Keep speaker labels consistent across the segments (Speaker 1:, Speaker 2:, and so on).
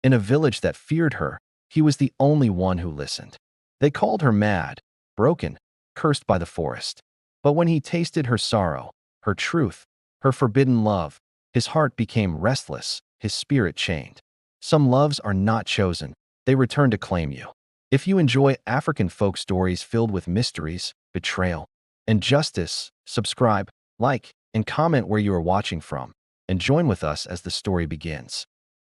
Speaker 1: In a village that feared her, he was the only one who listened. They called her mad, broken, cursed by the forest. But when he tasted her sorrow, her truth, her forbidden love, his heart became restless, his spirit chained. Some loves are not chosen, they return to claim you. If you enjoy African folk stories filled with mysteries, betrayal, and justice, subscribe, like, and comment where you are watching from, and join with us as the story begins.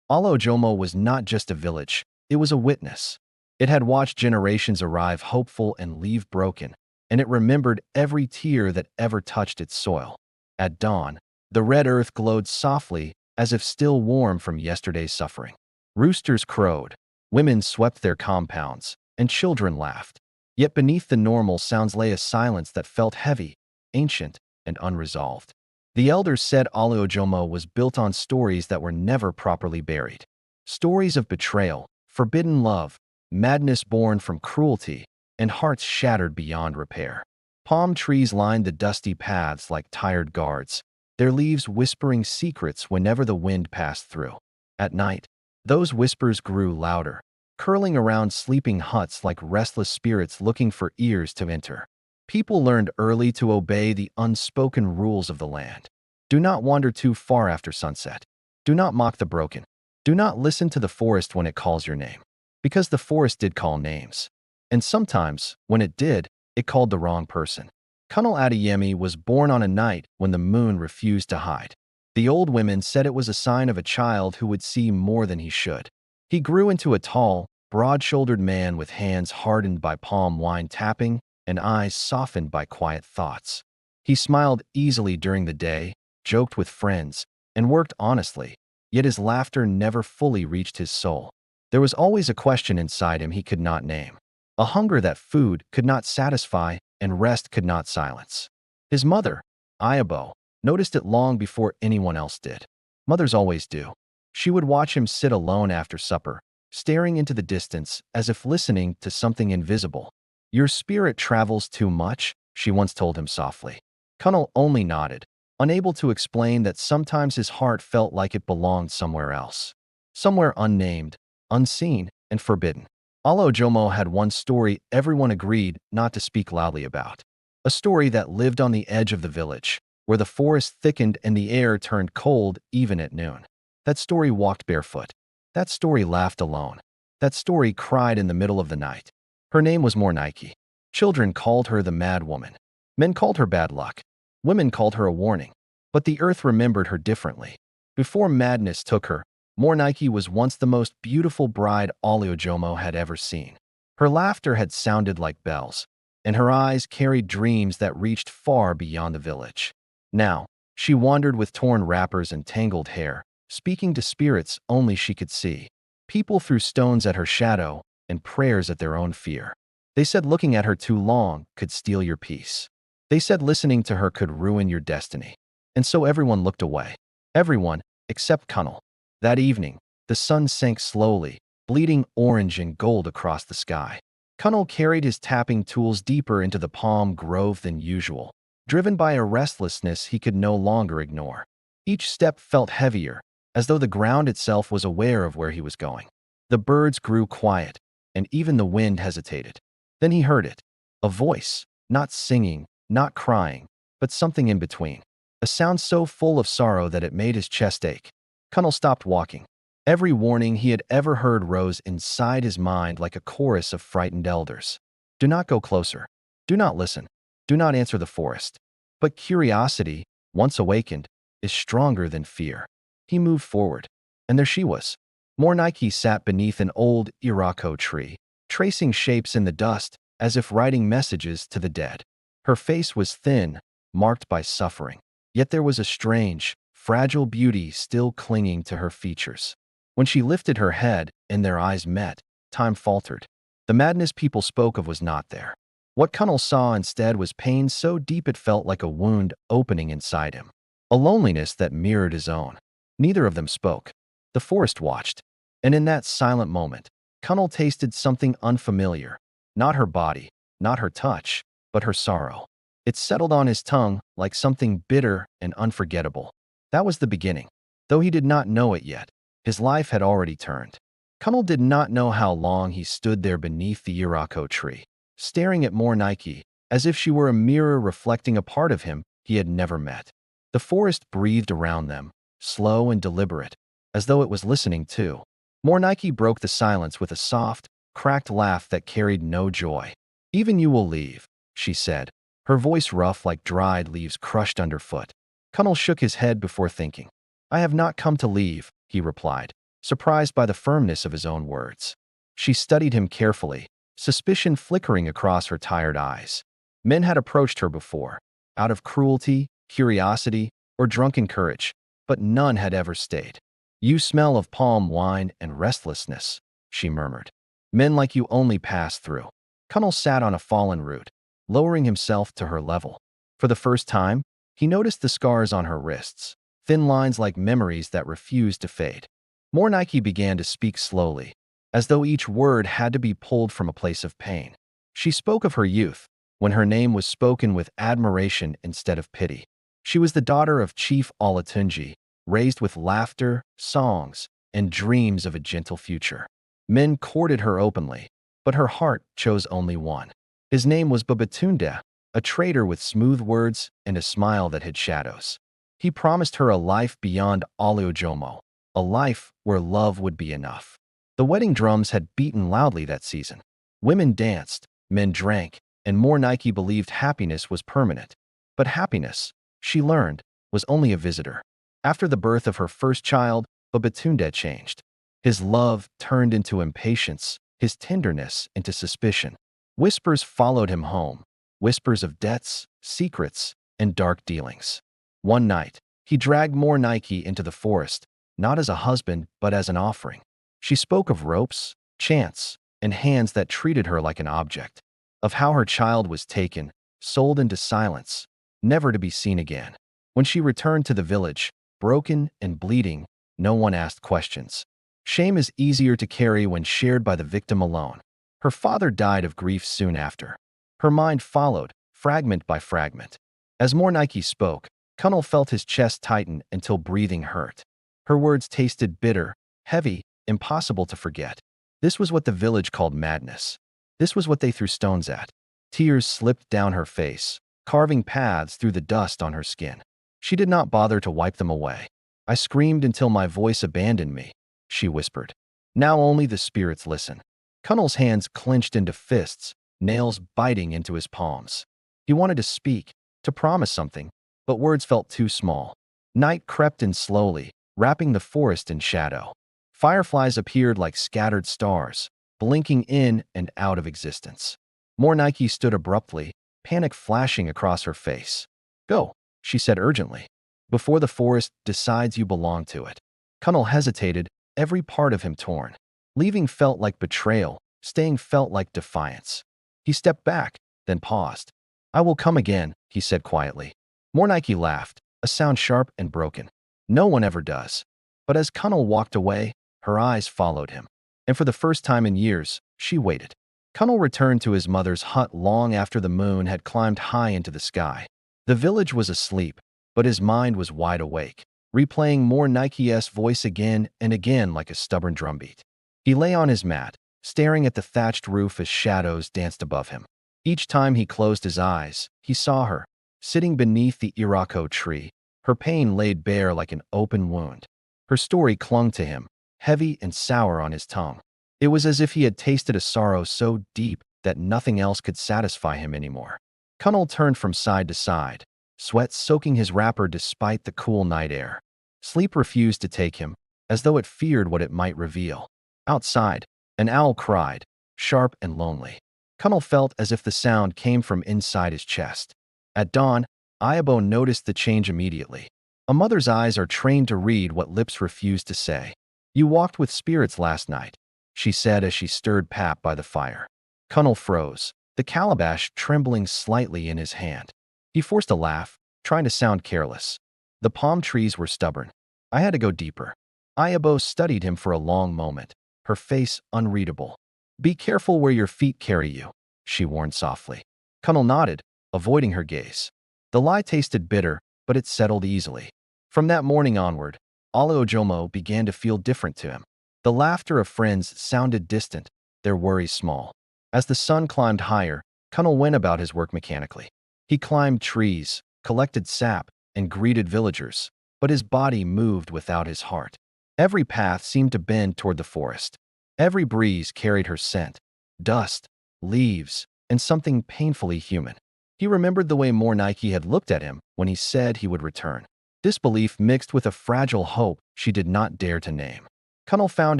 Speaker 1: Olojomo was not just a village, it was a witness. It had watched generations arrive hopeful and leave broken, and it remembered every tear that ever touched its soil. At dawn, the red earth glowed softly, as if still warm from yesterday's suffering. Roosters crowed, women swept their compounds, and children laughed. Yet beneath the normal sounds lay a silence that felt heavy, ancient, and unresolved. The elders said Olojomo was built on stories that were never properly buried. Stories of betrayal, forbidden love, madness born from cruelty, and hearts shattered beyond repair. Palm trees lined the dusty paths like tired guards, their leaves whispering secrets whenever the wind passed through. At night, those whispers grew louder, curling around sleeping huts like restless spirits looking for ears to enter. People learned early to obey the unspoken rules of the land. Do not wander too far after sunset. Do not mock the broken. Do not listen to the forest when it calls your name. Because the forest did call names. And sometimes, when it did, it called the wrong person. Kunal Adeyemi was born on a night when the moon refused to hide. The old women said it was a sign of a child who would see more than he should. He grew into a tall, broad-shouldered man with hands hardened by palm wine tapping and eyes softened by quiet thoughts. He smiled easily during the day, joked with friends, and worked honestly, yet his laughter never fully reached his soul. There was always a question inside him he could not name, a hunger that food could not satisfy and rest could not silence. His mother, Ayabo, noticed it long before anyone else did. Mothers always do. She would watch him sit alone after supper, staring into the distance as if listening to something invisible. "Your spirit travels too much," she once told him softly. Kunal only nodded, unable to explain that sometimes his heart felt like it belonged somewhere else. Somewhere unnamed, unseen, and forbidden. Olojomo had one story everyone agreed not to speak loudly about. A story that lived on the edge of the village, where the forest thickened and the air turned cold even at noon. That story walked barefoot. That story laughed alone. That story cried in the middle of the night. Her name was Morẹ. Children called her the Mad Woman. Men called her bad luck. Women called her a warning. But the earth remembered her differently. Before madness took her, Morẹ was once the most beautiful bride Olojomo had ever seen. Her laughter had sounded like bells, and her eyes carried dreams that reached far beyond the village. Now, she wandered with torn wrappers and tangled hair, speaking to spirits only she could see. People threw stones at her shadow and prayers at their own fear. They said looking at her too long could steal your peace. They said listening to her could ruin your destiny. And so everyone looked away. Everyone, except Kunal. That evening, the sun sank slowly, bleeding orange and gold across the sky. Kunal carried his tapping tools deeper into the palm grove than usual, driven by a restlessness he could no longer ignore. Each step felt heavier, as though the ground itself was aware of where he was going. The birds grew quiet, and even the wind hesitated. Then he heard it, a voice, not singing, not crying, but something in between. A sound so full of sorrow that it made his chest ache. Kunal stopped walking. Every warning he had ever heard rose inside his mind like a chorus of frightened elders. Do not go closer. Do not listen. Do not answer the forest. But curiosity, once awakened, is stronger than fear. He moved forward, and there she was. Morẹ sat beneath an old irako tree, tracing shapes in the dust as if writing messages to the dead. Her face was thin, marked by suffering, yet there was a strange, fragile beauty still clinging to her features. When she lifted her head and their eyes met, time faltered. The madness people spoke of was not there. What Kunal saw instead was pain so deep it felt like a wound opening inside him, a loneliness that mirrored his own. Neither of them spoke. The forest watched, and in that silent moment, Kunal tasted something unfamiliar. Not her body, not her touch, but her sorrow. It settled on his tongue like something bitter and unforgettable. That was the beginning. Though he did not know it yet, his life had already turned. Cunnel did not know how long he stood there beneath the Irako tree, staring at Morẹ, as if she were a mirror reflecting a part of him he had never met. The forest breathed around them, slow and deliberate, as though it was listening too. Morẹ broke the silence with a soft, cracked laugh that carried no joy. "Even you will leave," she said, her voice rough like dried leaves crushed underfoot. Cunnel shook his head before thinking. "I have not come to leave," he replied, surprised by the firmness of his own words. She studied him carefully, suspicion flickering across her tired eyes. Men had approached her before, out of cruelty, curiosity, or drunken courage, but none had ever stayed. "You smell of palm wine and restlessness," she murmured. "Men like you only pass through." Cunnel sat on a fallen root, lowering himself to her level. For the first time, he noticed the scars on her wrists, thin lines like memories that refused to fade. Morẹ began to speak slowly, as though each word had to be pulled from a place of pain. She spoke of her youth, when her name was spoken with admiration instead of pity. She was the daughter of Chief Olatunji, raised with laughter, songs, and dreams of a gentle future. Men courted her openly, but her heart chose only one. His name was Babatunde, a traitor with smooth words and a smile that hid shadows. He promised her a life beyond Oluojomo, a life where love would be enough. The wedding drums had beaten loudly that season. Women danced, men drank, and Morẹ believed happiness was permanent. But happiness, she learned, was only a visitor. After the birth of her first child, Babatunde changed. His love turned into impatience, his tenderness into suspicion. Whispers followed him home, whispers of debts, secrets, and dark dealings. One night, he dragged Morẹ into the forest, not as a husband, but as an offering. She spoke of ropes, chants, and hands that treated her like an object, of how her child was taken, sold into silence, never to be seen again. When she returned to the village, broken and bleeding, no one asked questions. Shame is easier to carry when shared by the victim alone. Her father died of grief soon after. Her mind followed, fragment by fragment. As Morẹ spoke, Cunnel felt his chest tighten until breathing hurt. Her words tasted bitter, heavy, impossible to forget. This was what the village called madness. This was what they threw stones at. Tears slipped down her face, carving paths through the dust on her skin. She did not bother to wipe them away. "I screamed until my voice abandoned me," she whispered. "Now only the spirits listen." Cunnel's hands clenched into fists, nails biting into his palms. He wanted to speak, to promise something, but words felt too small. Night crept in slowly, wrapping the forest in shadow. Fireflies appeared like scattered stars, blinking in and out of existence. Morẹ stood abruptly, panic flashing across her face. "Go," she said urgently, "before the forest decides you belong to it." Cunnel hesitated, every part of him torn. Leaving felt like betrayal, staying felt like defiance. He stepped back, then paused. "I will come again," he said quietly. Morẹ laughed, a sound sharp and broken. No one ever does. But as Cunnel walked away, her eyes followed him. And for the first time in years, she waited. Cunnel returned to his mother's hut long after the moon had climbed high into the sky. The village was asleep, but his mind was wide awake, replaying Morẹ's voice again and again like a stubborn drumbeat. He lay on his mat, staring at the thatched roof as shadows danced above him. Each time he closed his eyes, he saw her, sitting beneath the Irako tree, her pain laid bare like an open wound. Her story clung to him, heavy and sour on his tongue. It was as if he had tasted a sorrow so deep that nothing else could satisfy him anymore. Cunnel turned from side to side, sweat soaking his wrapper despite the cool night air. Sleep refused to take him, as though it feared what it might reveal. Outside, an owl cried, sharp and lonely. Cunnel felt as if the sound came from inside his chest. At dawn, Ayabo noticed the change immediately. A mother's eyes are trained to read what lips refuse to say. "You walked with spirits last night," she said as she stirred pap by the fire. Cunnel froze, the calabash trembling slightly in his hand. He forced a laugh, trying to sound careless. "The palm trees were stubborn. I had to go deeper." Ayabo studied him for a long moment, her face unreadable. "Be careful where your feet carry you," she warned softly. Cunnel nodded, avoiding her gaze. The lie tasted bitter, but it settled easily. From that morning onward, Oluojomo began to feel different to him. The laughter of friends sounded distant, their worries small. As the sun climbed higher, Cunnel went about his work mechanically. He climbed trees, collected sap, and greeted villagers, but his body moved without his heart. Every path seemed to bend toward the forest. Every breeze carried her scent, dust, leaves, and something painfully human. He remembered the way Morẹ had looked at him when he said he would return. Disbelief mixed with a fragile hope she did not dare to name. Cunnel found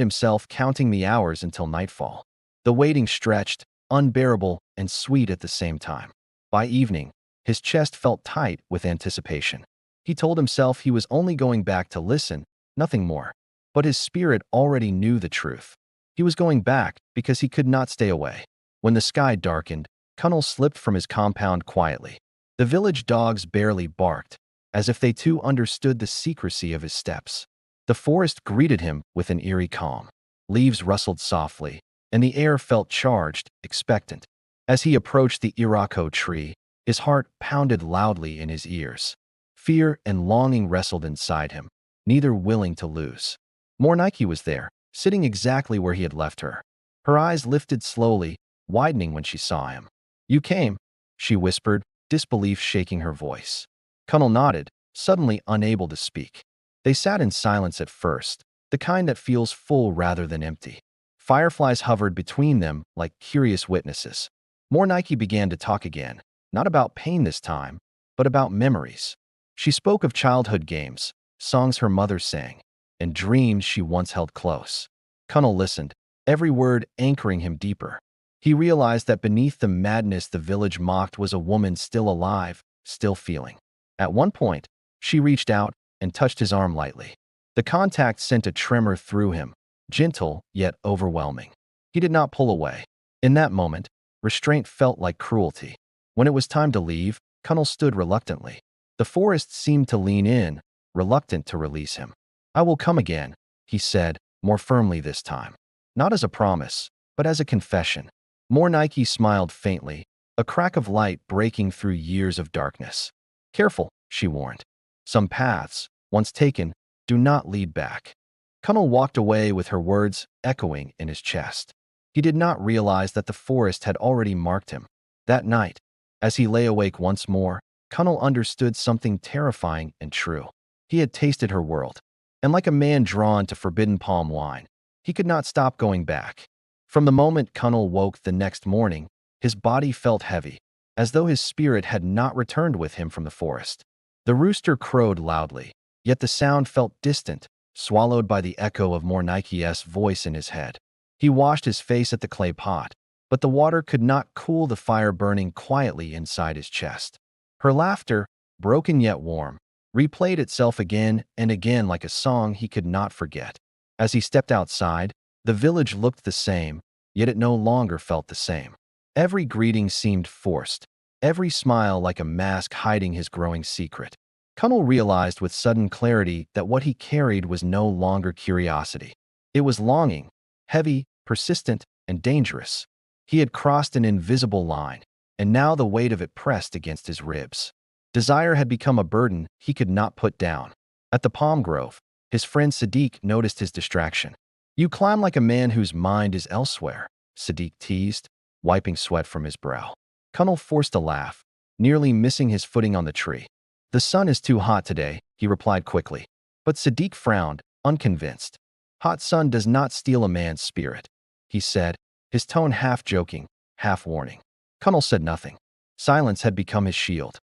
Speaker 1: himself counting the hours until nightfall. The waiting stretched, unbearable and sweet at the same time. By evening, his chest felt tight with anticipation. He told himself he was only going back to listen, nothing more. But his spirit already knew the truth. He was going back because he could not stay away. When the sky darkened, Cunnel slipped from his compound quietly. The village dogs barely barked, as if they too understood the secrecy of his steps. The forest greeted him with an eerie calm. Leaves rustled softly, and the air felt charged, expectant. As he approached the irako tree, his heart pounded loudly in his ears. Fear and longing wrestled inside him, neither willing to lose. Morẹ was there, sitting exactly where he had left her. Her eyes lifted slowly, widening when she saw him. "You came," she whispered, disbelief shaking her voice. Cunnel nodded, suddenly unable to speak. They sat in silence at first, the kind that feels full rather than empty. Fireflies hovered between them like curious witnesses. Morẹ began to talk again, not about pain this time, but about memories. She spoke of childhood games, songs her mother sang, and dreams she once held close. Cunnel listened, every word anchoring him deeper. He realized that beneath the madness the village mocked was a woman still alive, still feeling. At one point, she reached out and touched his arm lightly. The contact sent a tremor through him, gentle yet overwhelming. He did not pull away. In that moment, restraint felt like cruelty. When it was time to leave, Cunnel stood reluctantly. The forest seemed to lean in, reluctant to release him. "I will come again," he said, more firmly this time. Not as a promise, but as a confession. Morẹ smiled faintly, a crack of light breaking through years of darkness. "Careful," she warned. "Some paths, once taken, do not lead back." Cunnel walked away with her words echoing in his chest. He did not realize that the forest had already marked him. That night, as he lay awake once more, Cunnel understood something terrifying and true. He had tasted her world, and like a man drawn to forbidden palm wine, he could not stop going back. From the moment Cunnel woke the next morning, his body felt heavy, as though his spirit had not returned with him from the forest. The rooster crowed loudly, yet the sound felt distant, swallowed by the echo of Morẹ's voice in his head. He washed his face at the clay pot, but the water could not cool the fire burning quietly inside his chest. Her laughter, broken yet warm, replayed itself again and again like a song he could not forget. As he stepped outside, the village looked the same, yet it no longer felt the same. Every greeting seemed forced, every smile like a mask hiding his growing secret. Cunnel realized with sudden clarity that what he carried was no longer curiosity. It was longing, heavy, persistent, and dangerous. He had crossed an invisible line, and now the weight of it pressed against his ribs. Desire had become a burden he could not put down. At the palm grove, his friend Sadiq noticed his distraction. "You climb like a man whose mind is elsewhere," Sadiq teased, wiping sweat from his brow. Cunnel forced a laugh, nearly missing his footing on the tree. "The sun is too hot today," he replied quickly. But Sadiq frowned, unconvinced. "Hot sun does not steal a man's spirit," he said, his tone half joking, half warning. Cunnel said nothing. Silence had become his shield.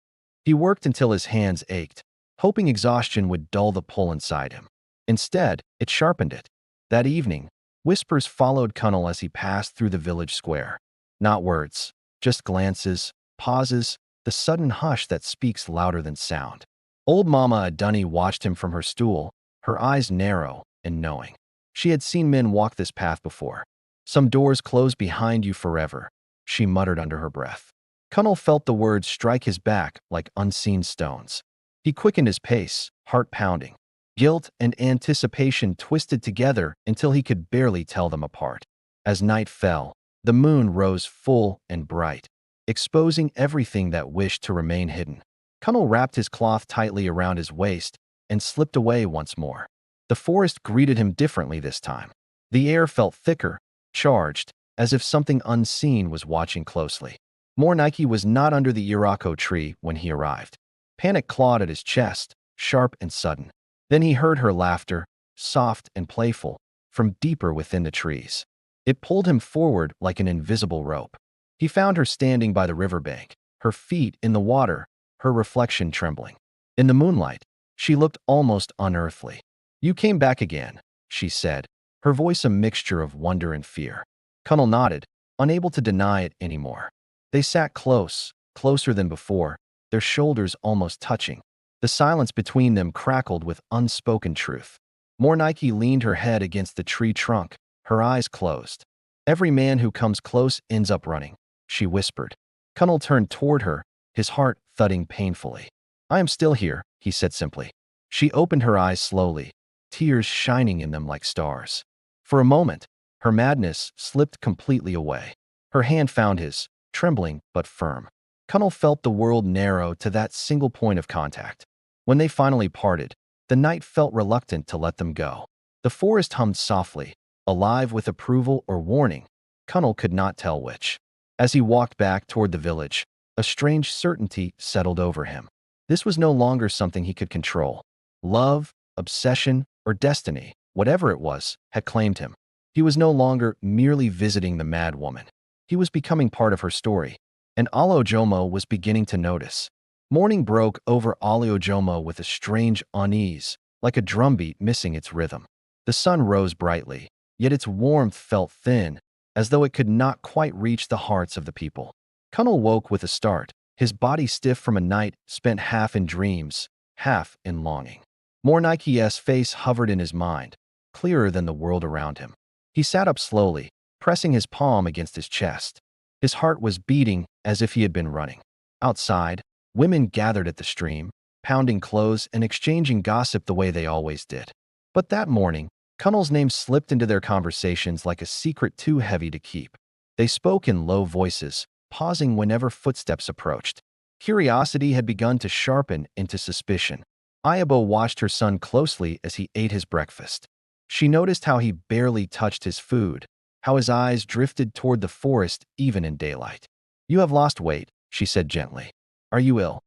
Speaker 1: He worked until his hands ached, hoping exhaustion would dull the pull inside him. Instead, it sharpened it. That evening, whispers followed Cunnel as he passed through the village square. Not words, just glances, pauses, the sudden hush that speaks louder than sound. Old Mama Adunni watched him from her stool, her eyes narrow and knowing. She had seen men walk this path before. "Some doors close behind you forever," she muttered under her breath. Cunnel felt the words strike his back like unseen stones. He quickened his pace, heart pounding. Guilt and anticipation twisted together until he could barely tell them apart. As night fell, the moon rose full and bright, exposing everything that wished to remain hidden. Cunnel wrapped his cloth tightly around his waist and slipped away once more. The forest greeted him differently this time. The air felt thicker, charged, as if something unseen was watching closely. Morẹ was not under the Irako tree when he arrived. Panic clawed at his chest, sharp and sudden. Then he heard her laughter, soft and playful, from deeper within the trees. It pulled him forward like an invisible rope. He found her standing by the riverbank, her feet in the water, her reflection trembling. In the moonlight, she looked almost unearthly. "You came back again," she said, her voice a mixture of wonder and fear. Connell nodded, unable to deny it anymore. They sat close, closer than before, their shoulders almost touching. The silence between them crackled with unspoken truth. Morẹ leaned her head against the tree trunk, her eyes closed. "Every man who comes close ends up running," she whispered. Connell turned toward her, his heart thudding painfully. "I am still here," he said simply. She opened her eyes slowly, tears shining in them like stars. For a moment, her madness slipped completely away. Her hand found his, trembling but firm. Connell felt the world narrow to that single point of contact. When they finally parted, the night felt reluctant to let them go. The forest hummed softly, alive with approval or warning. Connell could not tell which. As he walked back toward the village, a strange certainty settled over him. This was no longer something he could control. Love, obsession, or destiny, whatever it was, had claimed him. He was no longer merely visiting the mad woman. He was becoming part of her story, and Aliojomo was beginning to notice. Morning broke over Aliojomo with a strange unease, like a drumbeat missing its rhythm. The sun rose brightly, yet its warmth felt thin, as though it could not quite reach the hearts of the people. Connell woke with a start, his body stiff from a night spent half in dreams, half in longing. Morẹ's face hovered in his mind, clearer than the world around him. He sat up slowly, pressing his palm against his chest. His heart was beating as if he had been running. Outside, women gathered at the stream, pounding clothes and exchanging gossip the way they always did. But that morning, Connell's name slipped into their conversations like a secret too heavy to keep. They spoke in low voices, pausing whenever footsteps approached. Curiosity had begun to sharpen into suspicion. Ayabo watched her son closely as he ate his breakfast. She noticed how he barely touched his food, how his eyes drifted toward the forest even in daylight. "You have lost weight," she said gently. "Are you ill?"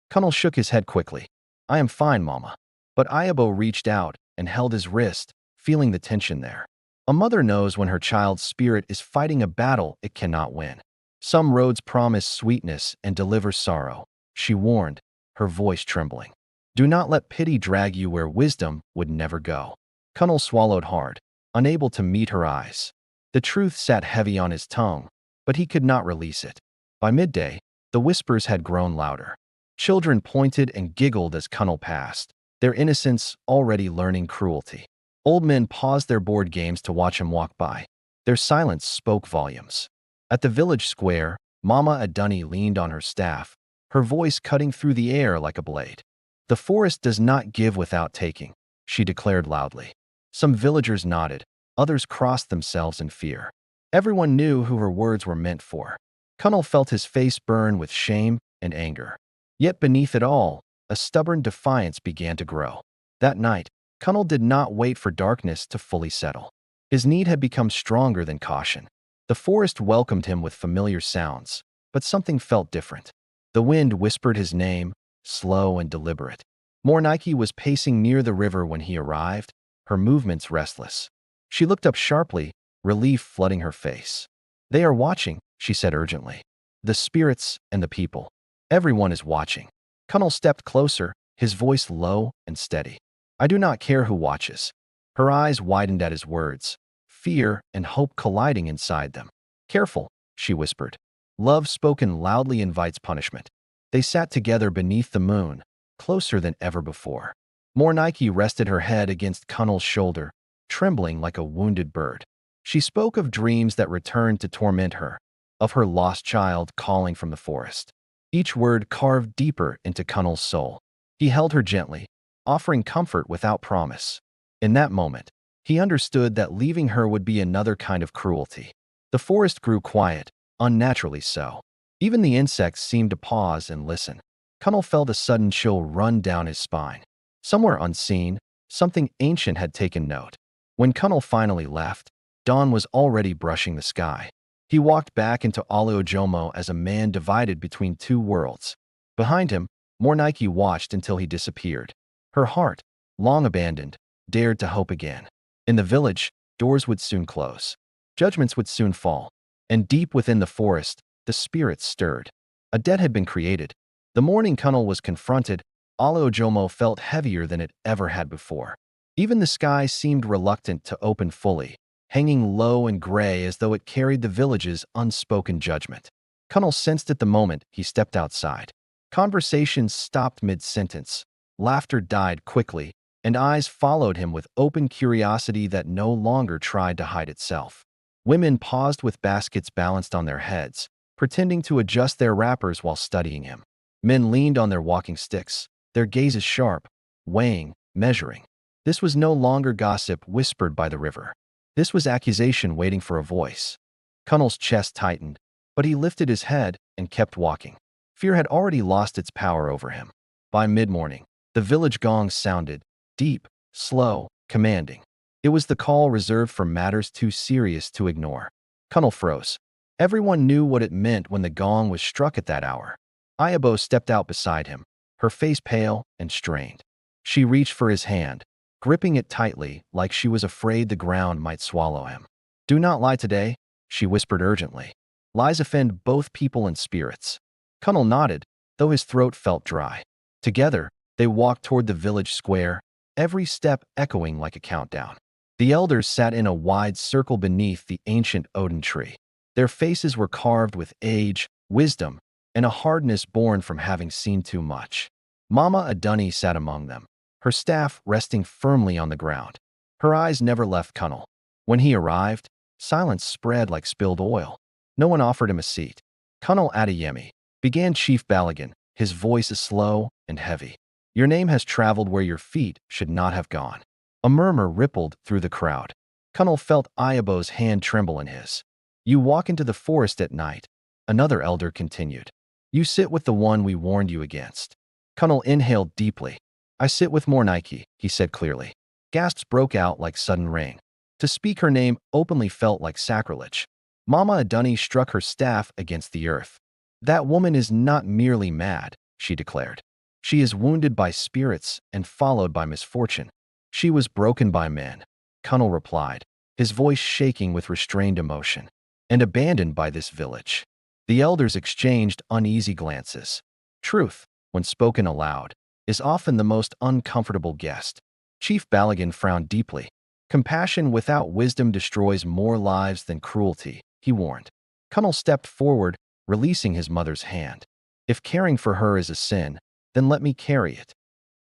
Speaker 1: Connell shook his head quickly. "I am fine, Mama." But Ayabo reached out and held his wrist, feeling the tension there. A mother knows when her child's spirit is fighting a battle it cannot win. "Some roads promise sweetness and deliver sorrow," she warned, her voice trembling. "Do not let pity drag you where wisdom would never go." Connell swallowed hard, unable to meet her eyes. The truth sat heavy on his tongue, but he could not release it. By midday, the whispers had grown louder. Children pointed and giggled as Connell passed, their innocence already learning cruelty. Old men paused their board games to watch him walk by. Their silence spoke volumes. At the village square, Mama Adunni leaned on her staff, her voice cutting through the air like a blade. "The forest does not give without taking," she declared loudly. Some villagers nodded, others crossed themselves in fear. Everyone knew who her words were meant for. Connell felt his face burn with shame and anger. Yet beneath it all, a stubborn defiance began to grow. That night, Connell did not wait for darkness to fully settle. His need had become stronger than caution. The forest welcomed him with familiar sounds, but something felt different. The wind whispered his name, slow and deliberate. Morẹ was pacing near the river when he arrived, her movements restless. She looked up sharply, relief flooding her face. "They are watching," she said urgently. "The spirits and the people. Everyone is watching." Connell stepped closer, his voice low and steady. "I do not care who watches." Her eyes widened at his words, fear and hope colliding inside them. "Careful," she whispered. "Love spoken loudly invites punishment." They sat together beneath the moon, closer than ever before. Morẹ rested her head against Connell's shoulder, trembling like a wounded bird. She spoke of dreams that returned to torment her, of her lost child calling from the forest. Each word carved deeper into Connell's soul. He held her gently, offering comfort without promise. In that moment, he understood that leaving her would be another kind of cruelty. The forest grew quiet, unnaturally so. Even the insects seemed to pause and listen. Connell felt a sudden chill run down his spine. Somewhere unseen, something ancient had taken note. When Connell finally left, Dawn was already brushing the sky. He walked back into Alojomo as a man divided between two worlds. Behind him, Mornike watched until he disappeared. Her heart, long abandoned, dared to hope again. In the village, doors would soon close. Judgments would soon fall. And deep within the forest, the spirits stirred. A debt had been created. The morning Kunnel was confronted, Alojomo felt heavier than it ever had before. Even the sky seemed reluctant to open fully, hanging low and gray as though it carried the village's unspoken judgment. Kunnel sensed at the moment he stepped outside. Conversations stopped mid-sentence, laughter died quickly, and eyes followed him with open curiosity that no longer tried to hide itself. Women paused with baskets balanced on their heads, pretending to adjust their wrappers while studying him. Men leaned on their walking sticks, their gazes sharp, weighing, measuring. This was no longer gossip whispered by the river. This was accusation waiting for a voice. Kunnel's chest tightened, but he lifted his head and kept walking. Fear had already lost its power over him. By mid-morning, the village gong sounded, deep, slow, commanding. It was the call reserved for matters too serious to ignore. Kunnel froze. Everyone knew what it meant when the gong was struck at that hour. Ayabo stepped out beside him, her face pale and strained. She reached for his hand, gripping it tightly like she was afraid the ground might swallow him. "Do not lie today," she whispered urgently. "Lies offend both people and spirits." Kunnel nodded, though his throat felt dry. Together, they walked toward the village square, every step echoing like a countdown. The elders sat in a wide circle beneath the ancient Odin tree. Their faces were carved with age, wisdom, and a hardness born from having seen too much. Mama Adunni sat among them, her staff resting firmly on the ground. Her eyes never left Kunnel. When he arrived, silence spread like spilled oil. No one offered him a seat. "Kunnel Adeyemi," began Chief Balagan, his voice slow and heavy. "Your name has traveled where your feet should not have gone." A murmur rippled through the crowd. Kunnel felt Ayabo's hand tremble in his. "You walk into the forest at night," another elder continued. "You sit with the one we warned you against." Kunnel inhaled deeply. "I sit with Mornike," he said clearly. Gasps broke out like sudden rain. To speak her name openly felt like sacrilege. Mama Adunni struck her staff against the earth. "That woman is not merely mad," she declared. "She is wounded by spirits and followed by misfortune. She was broken by men," Kunnel replied, his voice shaking with restrained emotion, "and abandoned by this village." The elders exchanged uneasy glances. Truth, when spoken aloud, is often the most uncomfortable guest. Chief Balagan frowned deeply. "Compassion without wisdom destroys more lives than cruelty," he warned. Kunnel stepped forward, releasing his mother's hand. "If caring for her is a sin, then let me carry it."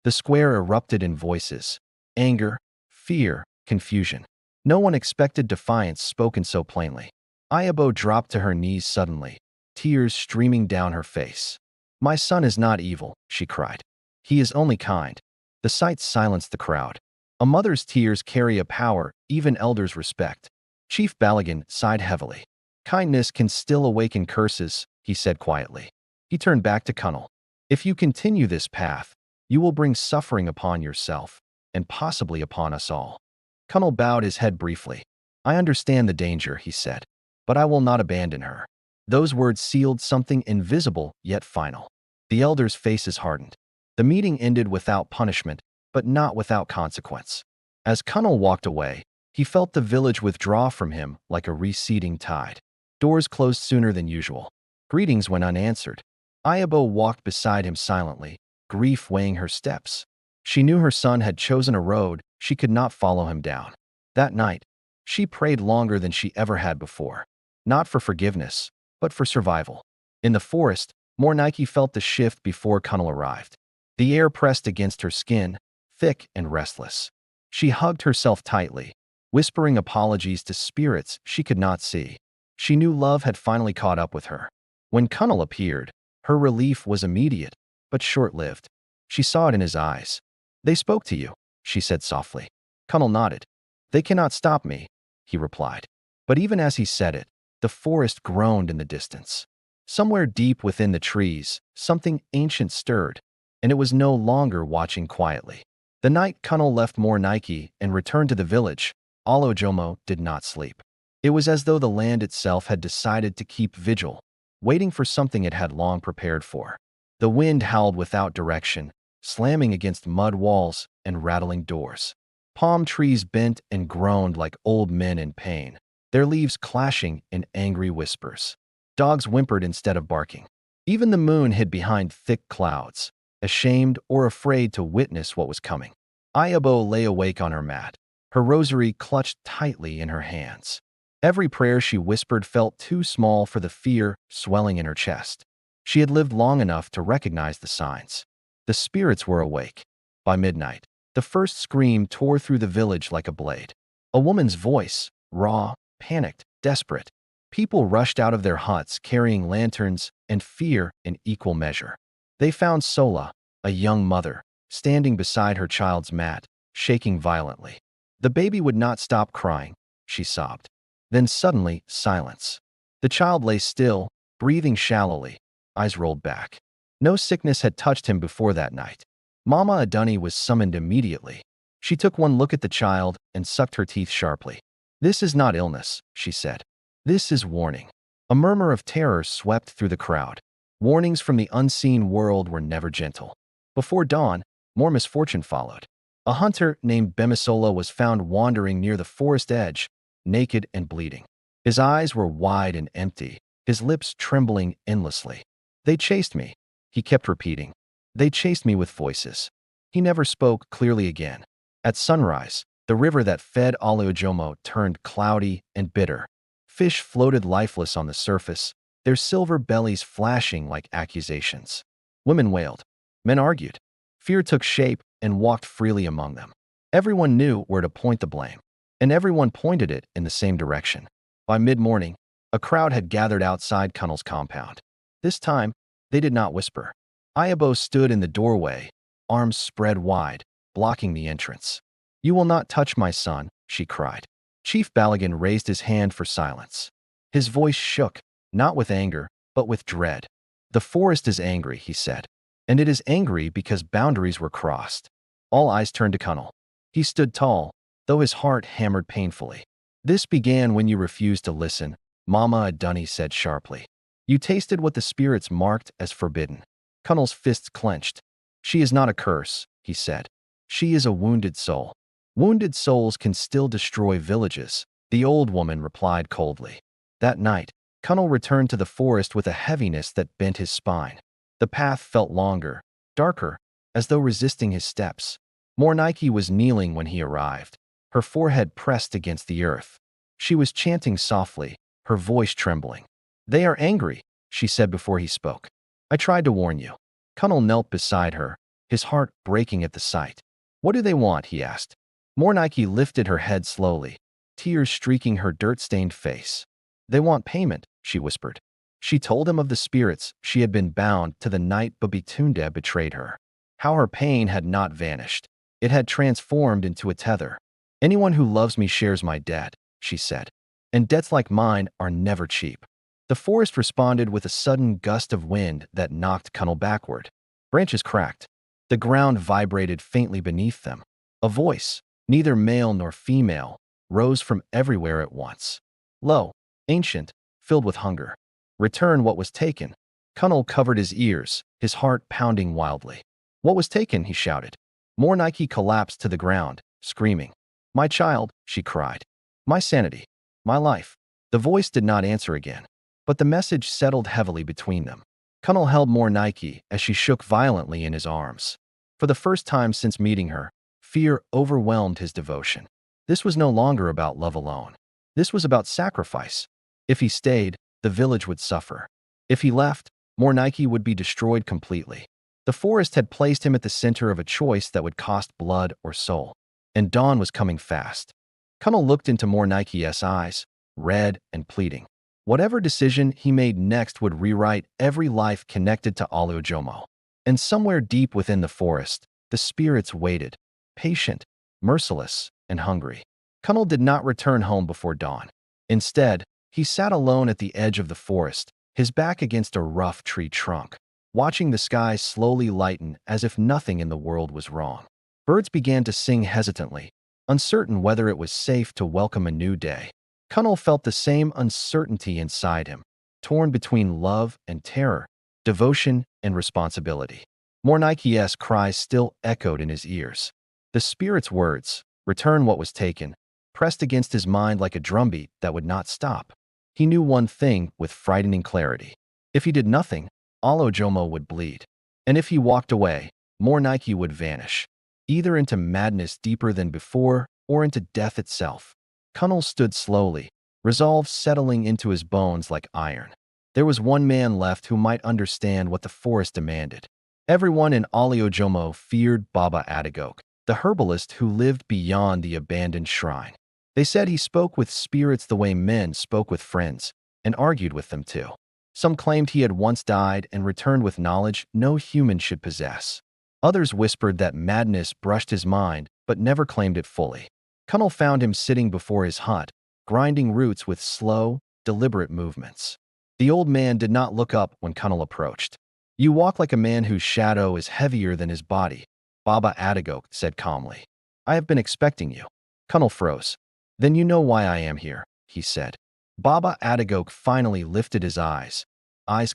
Speaker 1: The square erupted in voices. Anger, fear, confusion. No one expected defiance spoken so plainly. Ayabo dropped to her knees suddenly, tears streaming down her face. "My son is not evil," she cried. "He is only kind." The sight silenced the crowd. A mother's tears carry a power even elders respect. Chief Balagan sighed heavily. "Kindness can still awaken curses," he said quietly. He turned back to Kunnel. "If you continue this path, you will bring suffering upon yourself, and possibly upon us all." Kunnel bowed his head briefly. "I understand the danger," he said, "but I will not abandon her." Those words sealed something invisible yet final. The elders' faces hardened. The meeting ended without punishment, but not without consequence. As Kunnel walked away, he felt the village withdraw from him like a receding tide. Doors closed sooner than usual. Greetings went unanswered. Ayabo walked beside him silently, grief weighing her steps. She knew her son had chosen a road she could not follow him down. That night, she prayed longer than she ever had before. Not for forgiveness, but for survival. In the forest, Mornike felt the shift before Kunnel arrived. The air pressed against her skin, thick and restless. She hugged herself tightly, whispering apologies to spirits she could not see. She knew love had finally caught up with her. When Kunnel appeared, her relief was immediate, but short-lived. She saw it in his eyes. "They spoke to you," she said softly. Kunnel nodded. "They cannot stop me," he replied. But even as he said it, the forest groaned in the distance. Somewhere deep within the trees, something ancient stirred, and it was no longer watching quietly. The night Kunnel left Mornike and returned to the village, Alojomo did not sleep. It was as though the land itself had decided to keep vigil, waiting for something it had long prepared for. The wind howled without direction, slamming against mud walls and rattling doors. Palm trees bent and groaned like old men in pain, their leaves clashing in angry whispers. Dogs whimpered instead of barking. Even the moon hid behind thick clouds, ashamed or afraid to witness what was coming. Ayabo lay awake on her mat, her rosary clutched tightly in her hands. Every prayer she whispered felt too small for the fear swelling in her chest. She had lived long enough to recognize the signs. The spirits were awake. By midnight, the first scream tore through the village like a blade. A woman's voice, raw, panicked, desperate. People rushed out of their huts carrying lanterns and fear in equal measure. They found Sola, a young mother, standing beside her child's mat, shaking violently. The baby would not stop crying, she sobbed. Then suddenly, silence. The child lay still, breathing shallowly, eyes rolled back. No sickness had touched him before that night. Mama Adunni was summoned immediately. She took one look at the child and sucked her teeth sharply. "This is not illness," she said. "This is warning." A murmur of terror swept through the crowd. Warnings from the unseen world were never gentle. Before dawn, more misfortune followed. A hunter named Bemisola was found wandering near the forest edge, naked and bleeding. His eyes were wide and empty, his lips trembling endlessly. "They chased me," he kept repeating. "They chased me with voices." He never spoke clearly again. At sunrise, the river that fed Aliojomo turned cloudy and bitter. Fish floated lifeless on the surface, their silver bellies flashing like accusations. Women wailed. Men argued. Fear took shape and walked freely among them. Everyone knew where to point the blame, and everyone pointed it in the same direction. By mid-morning, a crowd had gathered outside Cunnell's compound. This time, they did not whisper. Ayabo stood in the doorway, arms spread wide, blocking the entrance. "You will not touch my son," she cried. Chief Balagan raised his hand for silence. His voice shook, not with anger, but with dread. "The forest is angry," he said. "And it is angry because boundaries were crossed." All eyes turned to Cunnell. He stood tall, though his heart hammered painfully. "This began when you refused to listen," Mama Adunni said sharply. "You tasted what the spirits marked as forbidden." Cunnell's fists clenched. "She is not a curse," he said. "She is a wounded soul." "Wounded souls can still destroy villages," the old woman replied coldly. That night, Cunnell returned to the forest with a heaviness that bent his spine. The path felt longer, darker, as though resisting his steps. Morẹ was kneeling when he arrived, her forehead pressed against the earth. She was chanting softly, her voice trembling. "They are angry," she said before he spoke. "I tried to warn you." Cunnell knelt beside her, his heart breaking at the sight. "What do they want?" he asked. Morẹ lifted her head slowly, tears streaking her dirt-stained face. "They want payment," she whispered. She told him of the spirits she had been bound to the night Babitunde betrayed her. How her pain had not vanished. It had transformed into a tether. "Anyone who loves me shares my debt," she said. "And debts like mine are never cheap." The forest responded with a sudden gust of wind that knocked Cunnell backward. Branches cracked. The ground vibrated faintly beneath them. A voice, neither male nor female, rose from everywhere at once. Low, ancient, filled with hunger. "Return what was taken." Cunnell covered his ears, his heart pounding wildly. "What was taken?" he shouted. Morẹ collapsed to the ground, screaming. "My child," she cried. "My sanity. My life." The voice did not answer again, but the message settled heavily between them. Cunnell held Morẹ as she shook violently in his arms. For the first time since meeting her, fear overwhelmed his devotion. This was no longer about love alone. This was about sacrifice. If he stayed, the village would suffer. If he left, Morẹ would be destroyed completely. The forest had placed him at the center of a choice that would cost blood or soul. And dawn was coming fast. Cunnell looked into Morẹ's eyes, red and pleading. Whatever decision he made next would rewrite every life connected to Aliojomo. And somewhere deep within the forest, the spirits waited, patient, merciless, and hungry. Cunnell did not return home before dawn. Instead, he sat alone at the edge of the forest, his back against a rough tree trunk, watching the sky slowly lighten as if nothing in the world was wrong. Birds began to sing hesitantly, uncertain whether it was safe to welcome a new day. Cunnel felt the same uncertainty inside him, torn between love and terror, devotion and responsibility. Mornike's cries still echoed in his ears. The spirit's words, "Return what was taken," pressed against his mind like a drumbeat that would not stop. He knew one thing with frightening clarity. If he did nothing, Alojomo would bleed. And if he walked away, Mornike would vanish, either into madness deeper than before or into death itself. Cunnel stood slowly, resolve settling into his bones like iron. There was one man left who might understand what the forest demanded. Everyone in Aliojomo feared Baba Adagok, the herbalist who lived beyond the abandoned shrine. They said he spoke with spirits the way men spoke with friends, and argued with them too. Some claimed he had once died and returned with knowledge no human should possess. Others whispered that madness brushed his mind, but never claimed it fully. Cunnel found him sitting before his hut, grinding roots with slow, deliberate movements. The old man did not look up when Cunnel approached. "You walk like a man whose shadow is heavier than his body," Baba Adagok said calmly. "I have been expecting you." Cunnel froze. "Then you know why I am here," he said. Baba Adagok finally lifted his eyes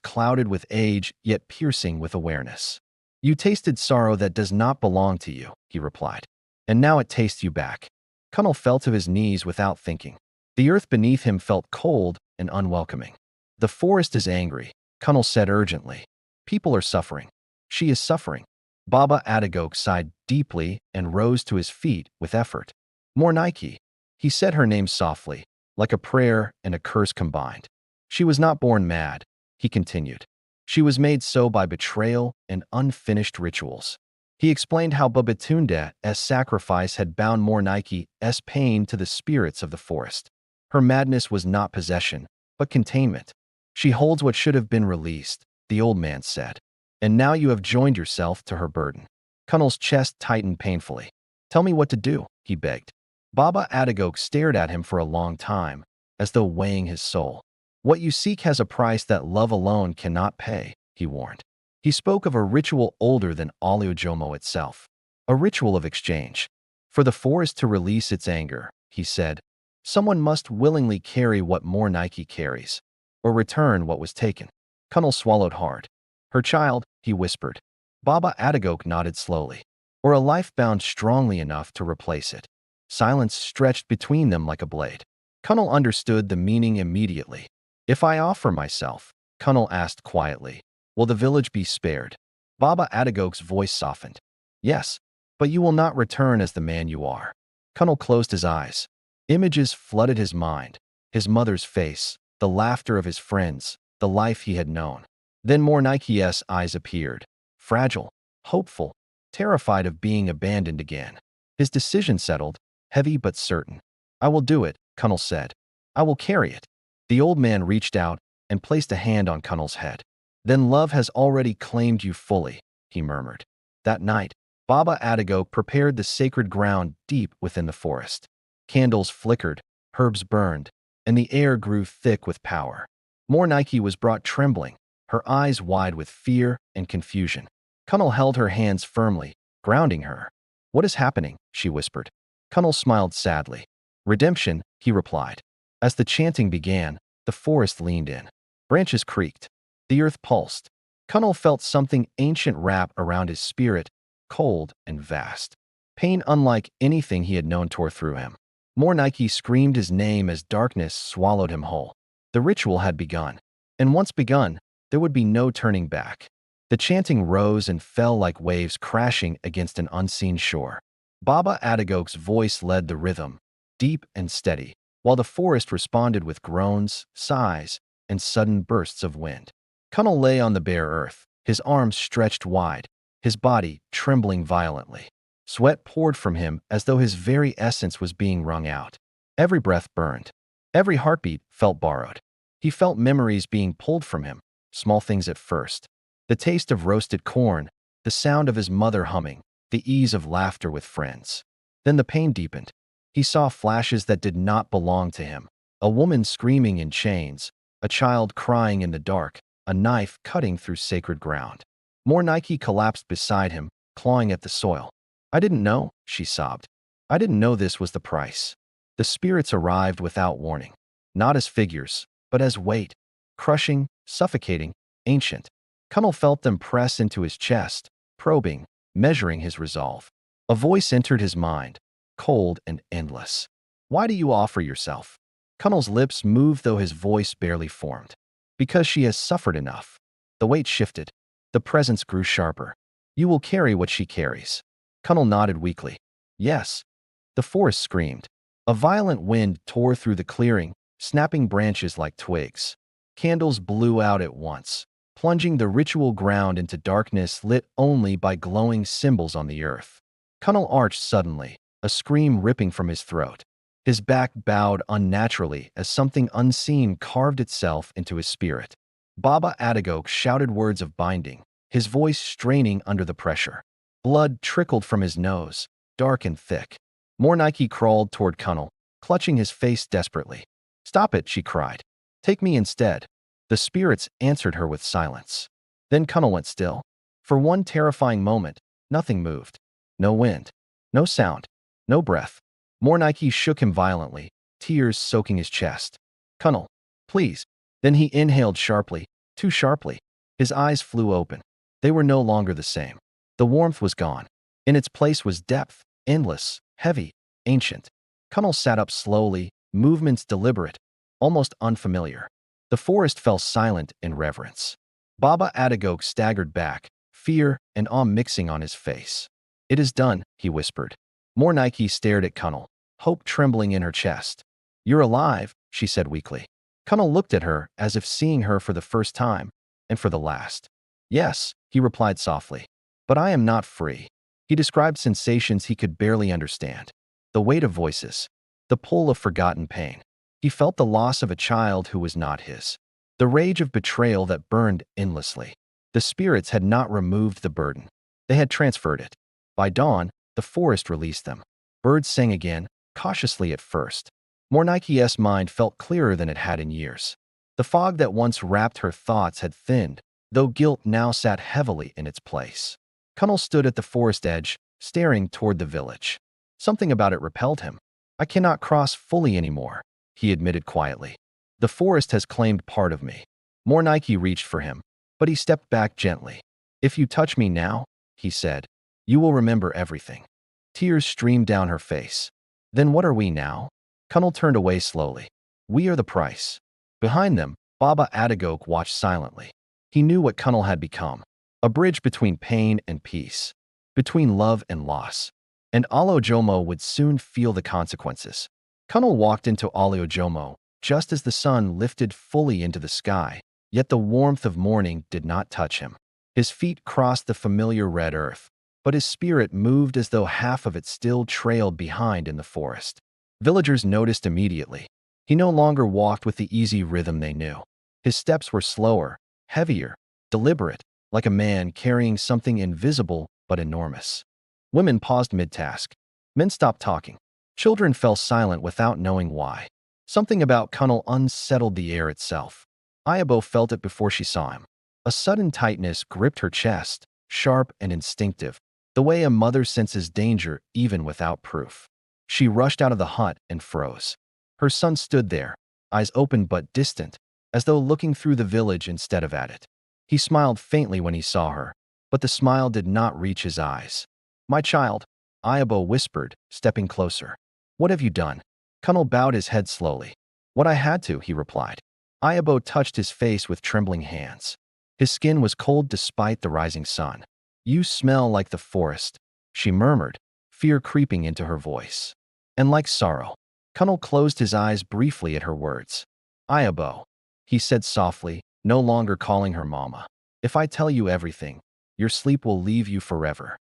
Speaker 1: clouded with age yet piercing with awareness. "You tasted sorrow that does not belong to you," he replied. "And now it tastes you back." Cunnel fell to his knees without thinking. The earth beneath him felt cold and unwelcoming. "The forest is angry," Cunnel said urgently. "People are suffering. She is suffering." Baba Adagok sighed deeply and rose to his feet with effort. "Mornike," he said her name softly, like a prayer and a curse combined. "She was not born mad," he continued. "She was made so by betrayal and unfinished rituals." He explained how Babatunde's sacrifice had bound Mornike's pain to the spirits of the forest. Her madness was not possession, but containment. "She holds what should have been released," the old man said. "And now you have joined yourself to her burden." Cunnel's chest tightened painfully. "Tell me what to do," he begged. Baba Adagok stared at him for a long time, as though weighing his soul. "What you seek has a price that love alone cannot pay," he warned. He spoke of a ritual older than Aliojomo itself, a ritual of exchange. For the forest to release its anger, he said, someone must willingly carry what Mornike carries, or return what was taken. Cunnel swallowed hard. "Her child," he whispered. Baba Adagok nodded slowly. "Or a life bound strongly enough to replace it." Silence stretched between them like a blade. Cunnel understood the meaning immediately. "If I offer myself," Cunnel asked quietly, "will the village be spared?" Baba Adagok's voice softened. "Yes, but you will not return as the man you are." Cunnel closed his eyes. Images flooded his mind, his mother's face, the laughter of his friends, the life he had known. Then Mornike's eyes appeared, fragile, hopeful, terrified of being abandoned again. His decision settled, heavy but certain. "I will do it," Cunnel said. "I will carry it." The old man reached out and placed a hand on Cunnel's head. "Then love has already claimed you fully," he murmured. That night, Baba Adagok prepared the sacred ground deep within the forest. Candles flickered, herbs burned, and the air grew thick with power. Mornike was brought trembling, her eyes wide with fear and confusion. Cunnel held her hands firmly, grounding her. "What is happening?" she whispered. Cunnel smiled sadly. "Redemption," he replied. As the chanting began, the forest leaned in. Branches creaked. The earth pulsed. Cunnel felt something ancient wrap around his spirit, cold and vast. Pain unlike anything he had known tore through him. Mornike screamed his name as darkness swallowed him whole. The ritual had begun, and once begun, there would be no turning back. The chanting rose and fell like waves crashing against an unseen shore. Baba Adagok's voice led the rhythm, deep and steady, while the forest responded with groans, sighs, and sudden bursts of wind. Cunnel lay on the bare earth, his arms stretched wide, his body trembling violently. Sweat poured from him as though his very essence was being wrung out. Every breath burned. Every heartbeat felt borrowed. He felt memories being pulled from him, small things at first. The taste of roasted corn, the sound of his mother humming, the ease of laughter with friends. Then the pain deepened. He saw flashes that did not belong to him. A woman screaming in chains, a child crying in the dark, a knife cutting through sacred ground. Mornike collapsed beside him, clawing at the soil. "I didn't know," she sobbed. "I didn't know this was the price." The spirits arrived without warning. not as figures, but as weight, crushing, suffocating, ancient. Cunnel felt them press into his chest, probing, measuring his resolve. A voice entered his mind, cold and endless. Why do you offer yourself? Cunnel's lips moved though his voice barely formed. Because she has suffered enough. The weight shifted. The presence grew sharper. You will carry what she carries. Cunnel nodded weakly. Yes. The forest screamed. A violent wind tore through the clearing, snapping branches like twigs. Candles blew out at once, plunging the ritual ground into darkness lit only by glowing symbols on the earth. Cunnel arched suddenly, a scream ripping from his throat. His back bowed unnaturally as something unseen carved itself into his spirit. Baba Adagok shouted words of binding, his voice straining under the pressure. Blood trickled from his nose, dark and thick. Morẹ crawled toward Cunnel, clutching his face desperately. Stop it, she cried. Take me instead. The spirits answered her with silence. Then Cunnel went still. For one terrifying moment, nothing moved. No wind, no sound, no breath. Morẹ shook him violently, tears soaking his chest. Cunnel, please. Then he inhaled sharply, too sharply. His eyes flew open. They were no longer the same. The warmth was gone. In its place was depth, endless, heavy, ancient. Cunnel sat up slowly, movements deliberate, almost unfamiliar. The forest fell silent in reverence. Baba Adagok staggered back, fear and awe mixing on his face. It is done, he whispered. Morẹ stared at Cunnel, hope trembling in her chest. You're alive, she said weakly. Cunnel looked at her as if seeing her for the first time, and for the last. Yes, he replied softly. But I am not free. He described sensations he could barely understand. The weight of voices. The pull of forgotten pain. He felt the loss of a child who was not his. The rage of betrayal that burned endlessly. The spirits had not removed the burden. They had transferred it. By dawn, the forest released them. Birds sang again, cautiously at first. Morẹ's mind felt clearer than it had in years. The fog that once wrapped her thoughts had thinned, though guilt now sat heavily in its place. Cunnel stood at the forest edge, staring toward the village. Something about it repelled him. I cannot cross fully anymore, he admitted quietly. The forest has claimed part of me. Morẹ reached for him, but he stepped back gently. If you touch me now, he said, you will remember everything. Tears streamed down her face. Then what are we now? Cunnel turned away slowly. We are the price. Behind them, Baba Adagok watched silently. He knew what Cunnel had become. A bridge between pain and peace. Between love and loss. And Alojomo would soon feel the consequences. Cunnel walked into Alojomo just as the sun lifted fully into the sky, yet the warmth of morning did not touch him. His feet crossed the familiar red earth, but his spirit moved as though half of it still trailed behind in the forest. Villagers noticed immediately. He no longer walked with the easy rhythm they knew. His steps were slower, heavier, deliberate, like a man carrying something invisible but enormous. Women paused mid-task. Men stopped talking. Children fell silent without knowing why. Something about Cunnel unsettled the air itself. Ayabo felt it before she saw him. A sudden tightness gripped her chest, sharp and instinctive, the way a mother senses danger even without proof. She rushed out of the hut and froze. Her son stood there, eyes open but distant, as though looking through the village instead of at it. He smiled faintly when he saw her, but the smile did not reach his eyes. My child, Ayabo whispered, stepping closer. What have you done? Cunnel bowed his head slowly. What I had to, he replied. Ayabo touched his face with trembling hands. His skin was cold despite the rising sun. You smell like the forest, she murmured, fear creeping into her voice. And like sorrow. Cunnel closed his eyes briefly at her words. Ayabo, he said softly, no longer calling her mama. If I tell you everything, your sleep will leave you forever.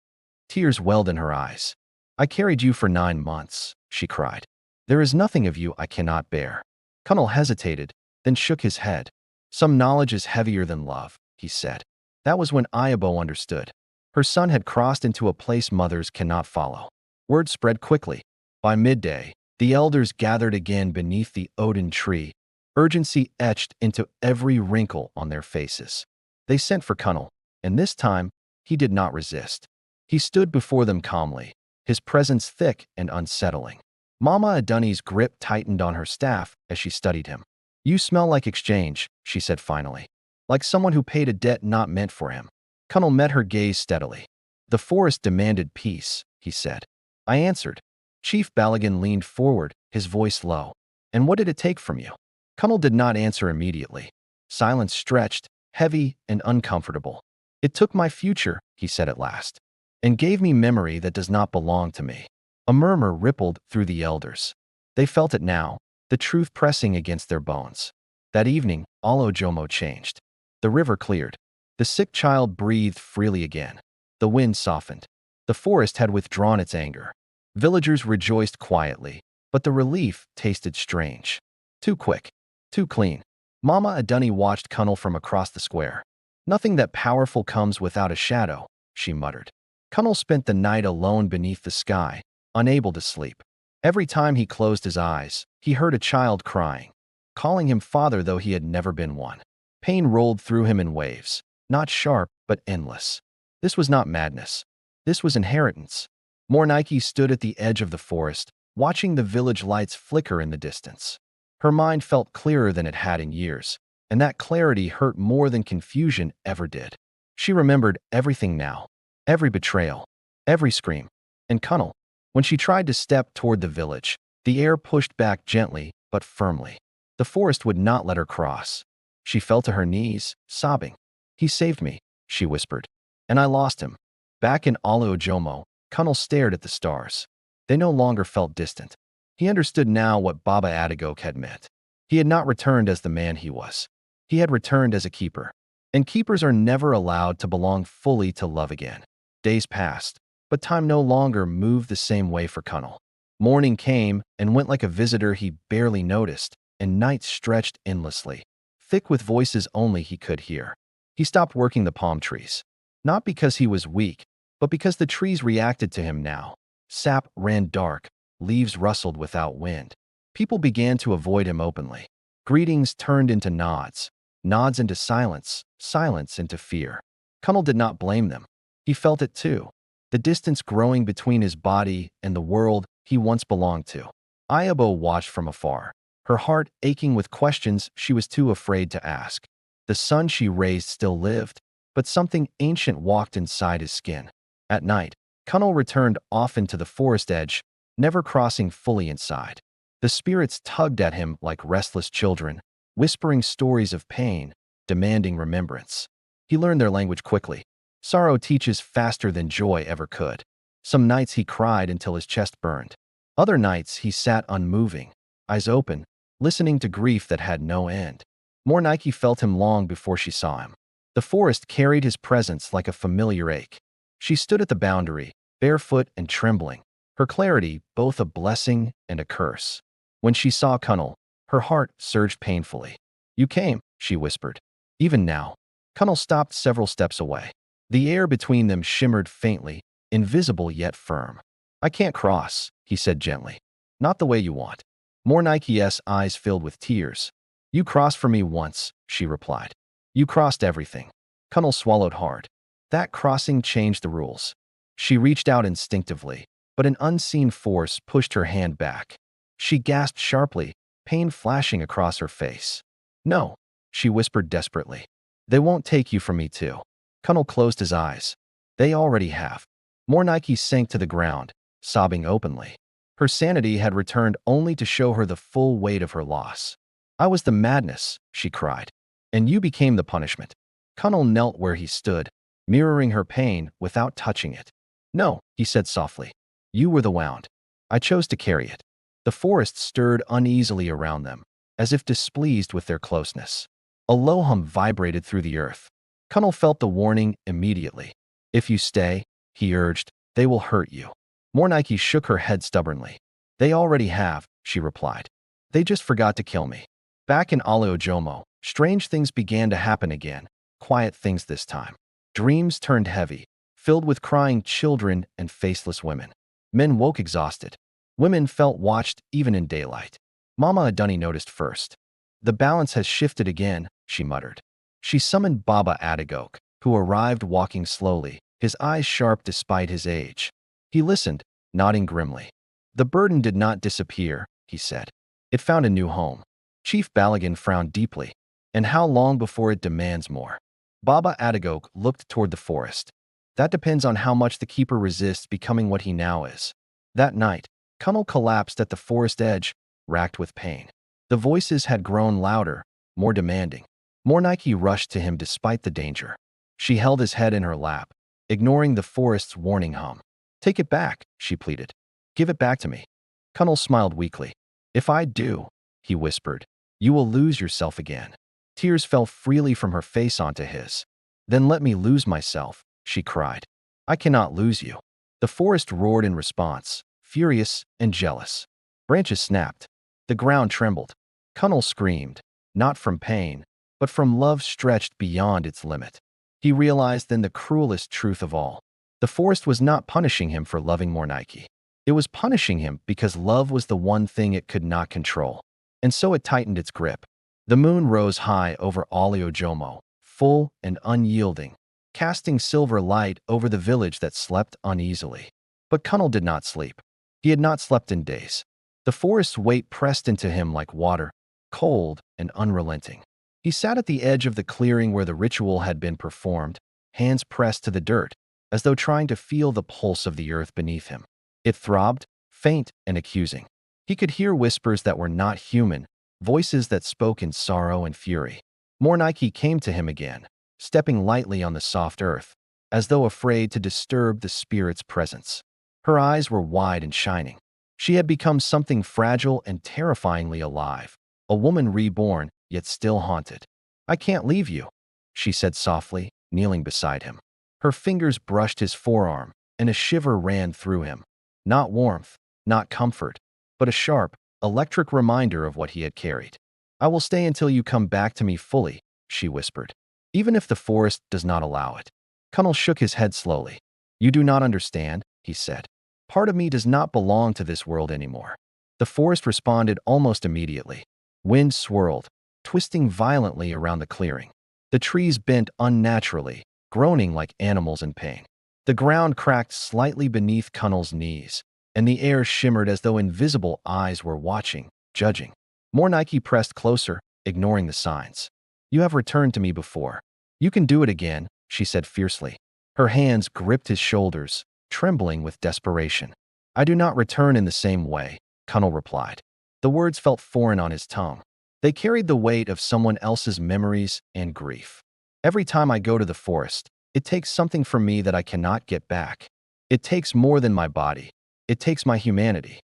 Speaker 1: Tears welled in her eyes. I carried you for 9 months, she cried. There is nothing of you I cannot bear. Cunnel hesitated, then shook his head. Some knowledge is heavier than love, he said. That was when Ayabo understood. Her son had crossed into a place mothers cannot follow. Word spread quickly. By midday, the elders gathered again beneath the Odin tree, urgency etched into every wrinkle on their faces. They sent for Cunnel, and this time, he did not resist. He stood before them calmly, his presence thick and unsettling. Mama Aduni's grip tightened on her staff as she studied him. You smell like exchange, she said finally. Like someone who paid a debt not meant for him. Cunnel met her gaze steadily. The forest demanded peace, he said. I answered. Chief Balagan leaned forward, his voice low. And what did it take from you? Cunnel did not answer immediately. Silence stretched, heavy and uncomfortable. It took my future, he said at last, and gave me memory that does not belong to me. A murmur rippled through the elders. They felt it now, the truth pressing against their bones. That evening, Jomo changed. The river cleared. The sick child breathed freely again. The wind softened. The forest had withdrawn its anger. Villagers rejoiced quietly, but the relief tasted strange. Too quick. Too clean. Mama Aduni watched Cunnel from across the square. Nothing that powerful comes without a shadow, she muttered. Cunnel spent the night alone beneath the sky, unable to sleep. Every time he closed his eyes, he heard a child crying, calling him father though he had never been one. Pain rolled through him in waves, not sharp, but endless. This was not madness. This was inheritance. Morẹ stood at the edge of the forest, watching the village lights flicker in the distance. Her mind felt clearer than it had in years, and that clarity hurt more than confusion ever did. She remembered everything now, every betrayal, every scream. And Cunnel, when she tried to step toward the village, the air pushed back gently but firmly. The forest would not let her cross. She fell to her knees, sobbing. He saved me, she whispered. And I lost him. Back in Jomo, Cunnel stared at the stars. They no longer felt distant. He understood now what Baba Adagok had meant. He had not returned as the man he was. He had returned as a keeper. And keepers are never allowed to belong fully to love again. Days passed, but time no longer moved the same way for Cunnel. Morning came and went like a visitor he barely noticed, and nights stretched endlessly, thick with voices only he could hear. He stopped working the palm trees. Not because he was weak, but because the trees reacted to him now. Sap ran dark, leaves rustled without wind. People began to avoid him openly. Greetings turned into nods, nods into silence, silence into fear. Cunnel did not blame them. He felt it too, the distance growing between his body and the world he once belonged to. Ayabo watched from afar, her heart aching with questions she was too afraid to ask. The son she raised still lived, but something ancient walked inside his skin. At night, Cunnel returned often to the forest edge, never crossing fully inside. The spirits tugged at him like restless children, whispering stories of pain, demanding remembrance. He learned their language quickly. Sorrow teaches faster than joy ever could. Some nights he cried until his chest burned. Other nights he sat unmoving, eyes open, listening to grief that had no end. Morẹ felt him long before she saw him. The forest carried his presence like a familiar ache. She stood at the boundary, barefoot and trembling, her clarity both a blessing and a curse. When she saw Cunnel, her heart surged painfully. You came, she whispered. Even now. Cunnel stopped several steps away. The air between them shimmered faintly, invisible yet firm. I can't cross, he said gently. Not the way you want. Morẹ's eyes filled with tears. You crossed for me once, she replied. You crossed everything. Cunnel swallowed hard. That crossing changed the rules. She reached out instinctively, but an unseen force pushed her hand back. She gasped sharply, pain flashing across her face. No, she whispered desperately. They won't take you from me too. Cunnel closed his eyes. They already have. Morẹ sank to the ground, sobbing openly. Her sanity had returned only to show her the full weight of her loss. I was the madness, she cried, and you became the punishment. Cunnel knelt where he stood, mirroring her pain without touching it. No, he said softly. You were the wound. I chose to carry it. The forest stirred uneasily around them, as if displeased with their closeness. A low hum vibrated through the earth. Cunnel felt the warning immediately. If you stay, he urged, they will hurt you. Morẹ shook her head stubbornly. They already have, she replied. They just forgot to kill me. Back in Jomo, strange things began to happen again, quiet things this time. Dreams turned heavy, filled with crying children and faceless women. Men woke exhausted. Women felt watched even in daylight. Mama Aduni noticed first. The balance has shifted again, she muttered. She summoned Baba Adagok, who arrived walking slowly, his eyes sharp despite his age. He listened, nodding grimly. The burden did not disappear, he said. It found a new home. Chief Balagan frowned deeply. And how long before it demands more? Baba Adagok looked toward the forest. That depends on how much the keeper resists becoming what he now is. That night, Kunnel collapsed at the forest edge, racked with pain. The voices had grown louder, more demanding. Mornike rushed to him despite the danger. She held his head in her lap, ignoring the forest's warning hum. "Take it back," she pleaded. "Give it back to me." Kunnel smiled weakly. "If I do," he whispered, "you will lose yourself again." Tears fell freely from her face onto his. "Then let me lose myself," she cried. "I cannot lose you." The forest roared in response, furious and jealous. Branches snapped. The ground trembled. Kunnel screamed, not from pain, but from love stretched beyond its limit. He realized then the cruelest truth of all. The forest was not punishing him for loving Mornike. It was punishing him because love was the one thing it could not control. And so it tightened its grip. The moon rose high over Aliojomo, full and unyielding, casting silver light over the village that slept uneasily. But Kunnel did not sleep. He had not slept in days. The forest's weight pressed into him like water, cold and unrelenting. He sat at the edge of the clearing where the ritual had been performed, hands pressed to the dirt, as though trying to feel the pulse of the earth beneath him. It throbbed, faint and accusing. He could hear whispers that were not human, voices that spoke in sorrow and fury. Mornike came to him again, stepping lightly on the soft earth, as though afraid to disturb the spirit's presence. Her eyes were wide and shining. She had become something fragile and terrifyingly alive, a woman reborn, yet still haunted. "I can't leave you," she said softly, kneeling beside him. Her fingers brushed his forearm, and a shiver ran through him. Not warmth, not comfort, but a sharp, electric reminder of what he had carried. "I will stay until you come back to me fully," she whispered. "Even if the forest does not allow it." Kunnel shook his head slowly. "You do not understand," he said. "Part of me does not belong to this world anymore." The forest responded almost immediately. Wind swirled, twisting violently around the clearing. The trees bent unnaturally, groaning like animals in pain. The ground cracked slightly beneath Kunnel's knees, and the air shimmered as though invisible eyes were watching, judging. Mornike pressed closer, ignoring the signs. "You have returned to me before. You can do it again," she said fiercely. Her hands gripped his shoulders, trembling with desperation. "I do not return in the same way," Kunnel replied. The words felt foreign on his tongue. They carried the weight of someone else's memories and grief. "Every time I go to the forest, it takes something from me that I cannot get back. It takes more than my body. It takes my humanity."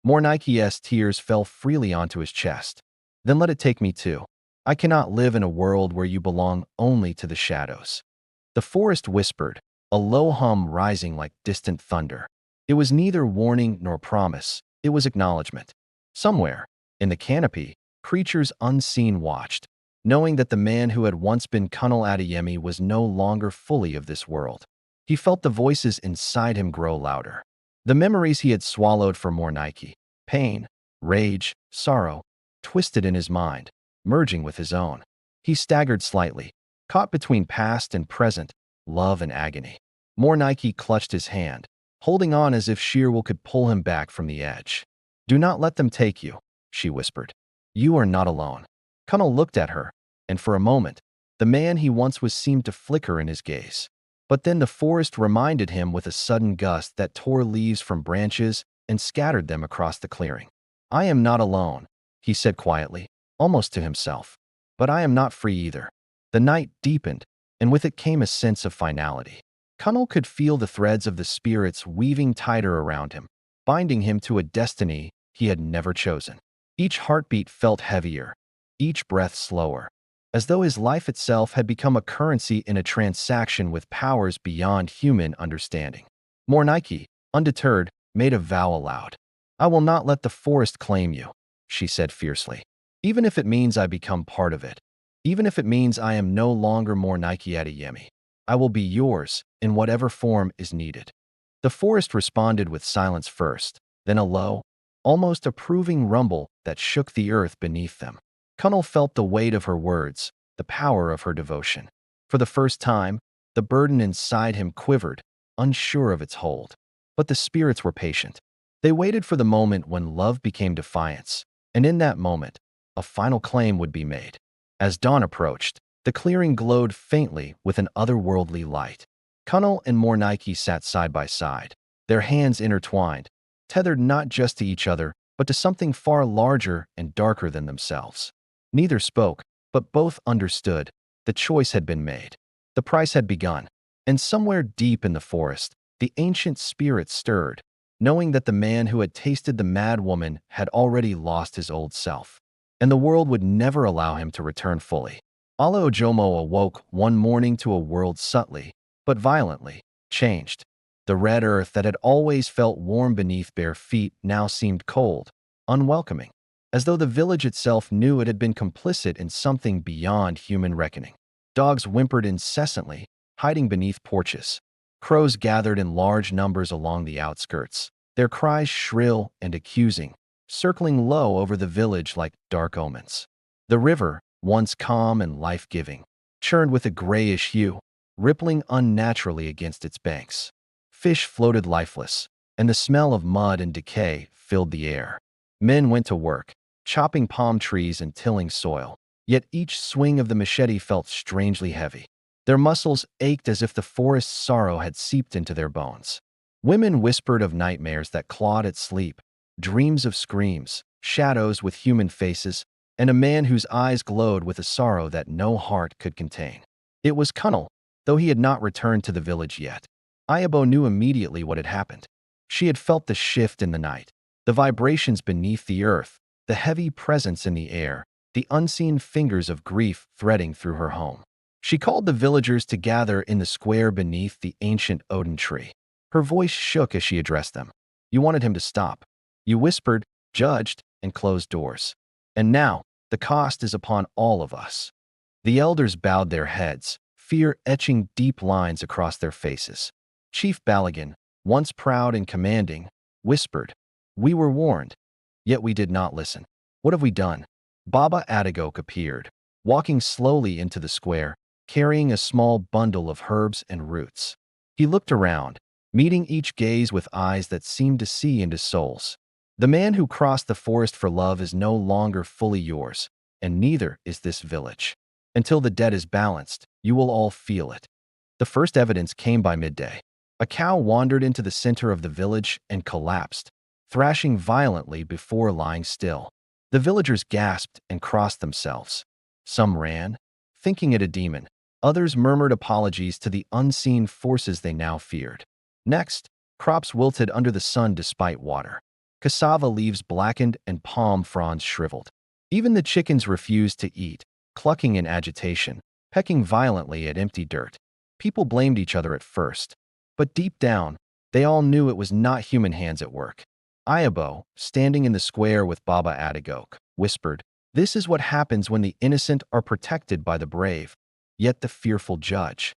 Speaker 1: Mornike's tears fell freely onto his chest. "Then let it take me too. I cannot live in a world where you belong only to the shadows." The forest whispered, a low hum rising like distant thunder. It was neither warning nor promise. It was acknowledgement. Somewhere, in the canopy, creatures unseen watched, knowing that the man who had once been Kunnel Adeyemi was no longer fully of this world. He felt the voices inside him grow louder. The memories he had swallowed for Mornike, pain, rage, sorrow, twisted in his mind, merging with his own. He staggered slightly, caught between past and present, love and agony. Mornike clutched his hand, holding on as if sheer will could pull him back from the edge. "Do not let them take you," she whispered. "You are not alone." Kunnel looked at her, and for a moment, the man he once was seemed to flicker in his gaze. But then the forest reminded him with a sudden gust that tore leaves from branches and scattered them across the clearing. "I am not alone," he said quietly, almost to himself. "But I am not free either." The night deepened, and with it came a sense of finality. Kunnel could feel the threads of the spirits weaving tighter around him, binding him to a destiny he had never chosen. Each heartbeat felt heavier, each breath slower, as though his life itself had become a currency in a transaction with powers beyond human understanding. Mornike, undeterred, made a vow aloud. "I will not let the forest claim you," she said fiercely. "Even if it means I become part of it. Even if it means I am no longer Mornike Adeyemi. I will be yours in whatever form is needed." The forest responded with silence first, then a low, almost approving rumble that shook the earth beneath them. Kunnel felt the weight of her words, the power of her devotion. For the first time, the burden inside him quivered, unsure of its hold. But the spirits were patient. They waited for the moment when love became defiance, and in that moment, a final claim would be made. As dawn approached, the clearing glowed faintly with an otherworldly light. Cunnel and Morẹ sat side by side, their hands intertwined, tethered not just to each other, but to something far larger and darker than themselves. Neither spoke, but both understood. The choice had been made. The price had begun. And somewhere deep in the forest, the ancient spirit stirred, knowing that the man who had tasted the mad woman had already lost his old self, and the world would never allow him to return fully. Ala Ojomo awoke one morning to a world subtly, but violently, changed. The red earth that had always felt warm beneath bare feet now seemed cold, unwelcoming, as though the village itself knew it had been complicit in something beyond human reckoning. Dogs whimpered incessantly, hiding beneath porches. Crows gathered in large numbers along the outskirts, their cries shrill and accusing, circling low over the village like dark omens. The river, once calm and life-giving, churned with a grayish hue, rippling unnaturally against its banks. Fish floated lifeless, and the smell of mud and decay filled the air. Men went to work, chopping palm trees and tilling soil, yet each swing of the machete felt strangely heavy. Their muscles ached as if the forest's sorrow had seeped into their bones. Women whispered of nightmares that clawed at sleep, dreams of screams, shadows with human faces, and a man whose eyes glowed with a sorrow that no heart could contain. It was Cunnel, though he had not returned to the village yet. Ayabo knew immediately what had happened. She had felt the shift in the night, the vibrations beneath the earth, the heavy presence in the air, the unseen fingers of grief threading through her home. She called the villagers to gather in the square beneath the ancient Odin tree. Her voice shook as she addressed them. You wanted him to stop. You whispered, judged, and closed doors. And now, the cost is upon all of us. The elders bowed their heads, fear etching deep lines across their faces. Chief Balagan, once proud and commanding, whispered, We were warned, yet we did not listen. What have we done? Baba Adagok appeared, walking slowly into the square, carrying a small bundle of herbs and roots. He looked around, meeting each gaze with eyes that seemed to see into souls. The man who crossed the forest for love is no longer fully yours, and neither is this village. Until the debt is balanced, you will all feel it. The first evidence came by midday. A cow wandered into the center of the village and collapsed, thrashing violently before lying still. The villagers gasped and crossed themselves. Some ran, thinking it a demon. Others murmured apologies to the unseen forces they now feared. Next, crops wilted under the sun despite water. Cassava leaves blackened and palm fronds shriveled. Even the chickens refused to eat, clucking in agitation, pecking violently at empty dirt. People blamed each other at first, but deep down, they all knew it was not human hands at work. Ayabo, standing in the square with Baba Adagok, whispered, This is what happens when the innocent are protected by the brave, yet the fearful judge.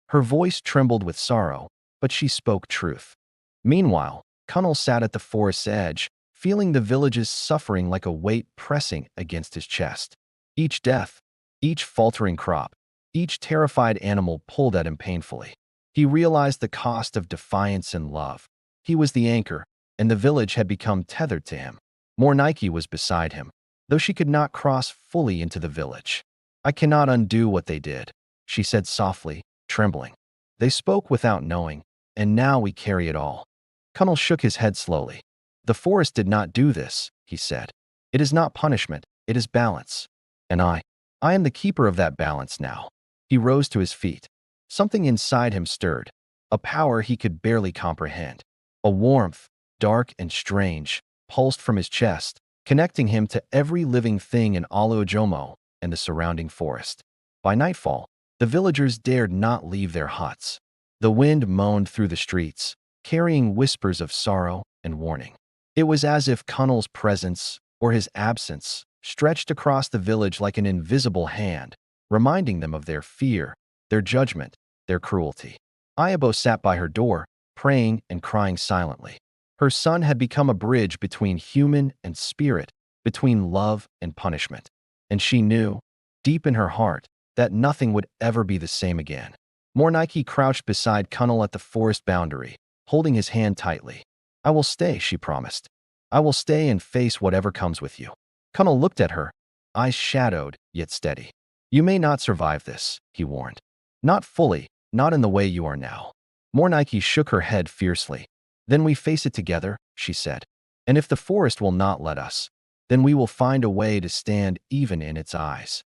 Speaker 1: Her voice trembled with sorrow, but she spoke truth. Meanwhile, Cunnel sat at the forest's edge, feeling the village's suffering like a weight pressing against his chest. Each death, each faltering crop, each terrified animal pulled at him painfully. He realized the cost of defiance and love. He was the anchor, and the village had become tethered to him. Morẹ was beside him, though she could not cross fully into the village. I cannot undo what they did, she said softly, trembling. They spoke without knowing, and now we carry it all. Cunnel shook his head slowly. The forest did not do this, he said. It is not punishment, it is balance. And I am the keeper of that balance now. He rose to his feet. Something inside him stirred, a power he could barely comprehend. A warmth, dark and strange, pulsed from his chest, connecting him to every living thing in Ala Ojomo and the surrounding forest. By nightfall, the villagers dared not leave their huts. The wind moaned through the streets, carrying whispers of sorrow and warning. It was as if Cunnel's presence, or his absence, stretched across the village like an invisible hand, reminding them of their fear, their judgment, their cruelty. Ayabo sat by her door, praying and crying silently. Her son had become a bridge between human and spirit, between love and punishment. And she knew, deep in her heart, that nothing would ever be the same again. Morẹ crouched beside Cunnel at the forest boundary, holding his hand tightly. I will stay, she promised. I will stay and face whatever comes with you. Kunal looked at her, eyes shadowed yet steady. You may not survive this, he warned. Not fully, not in the way you are now. Mornike shook her head fiercely. Then we face it together, she said. And if the forest will not let us, then we will find a way to stand even in its eyes.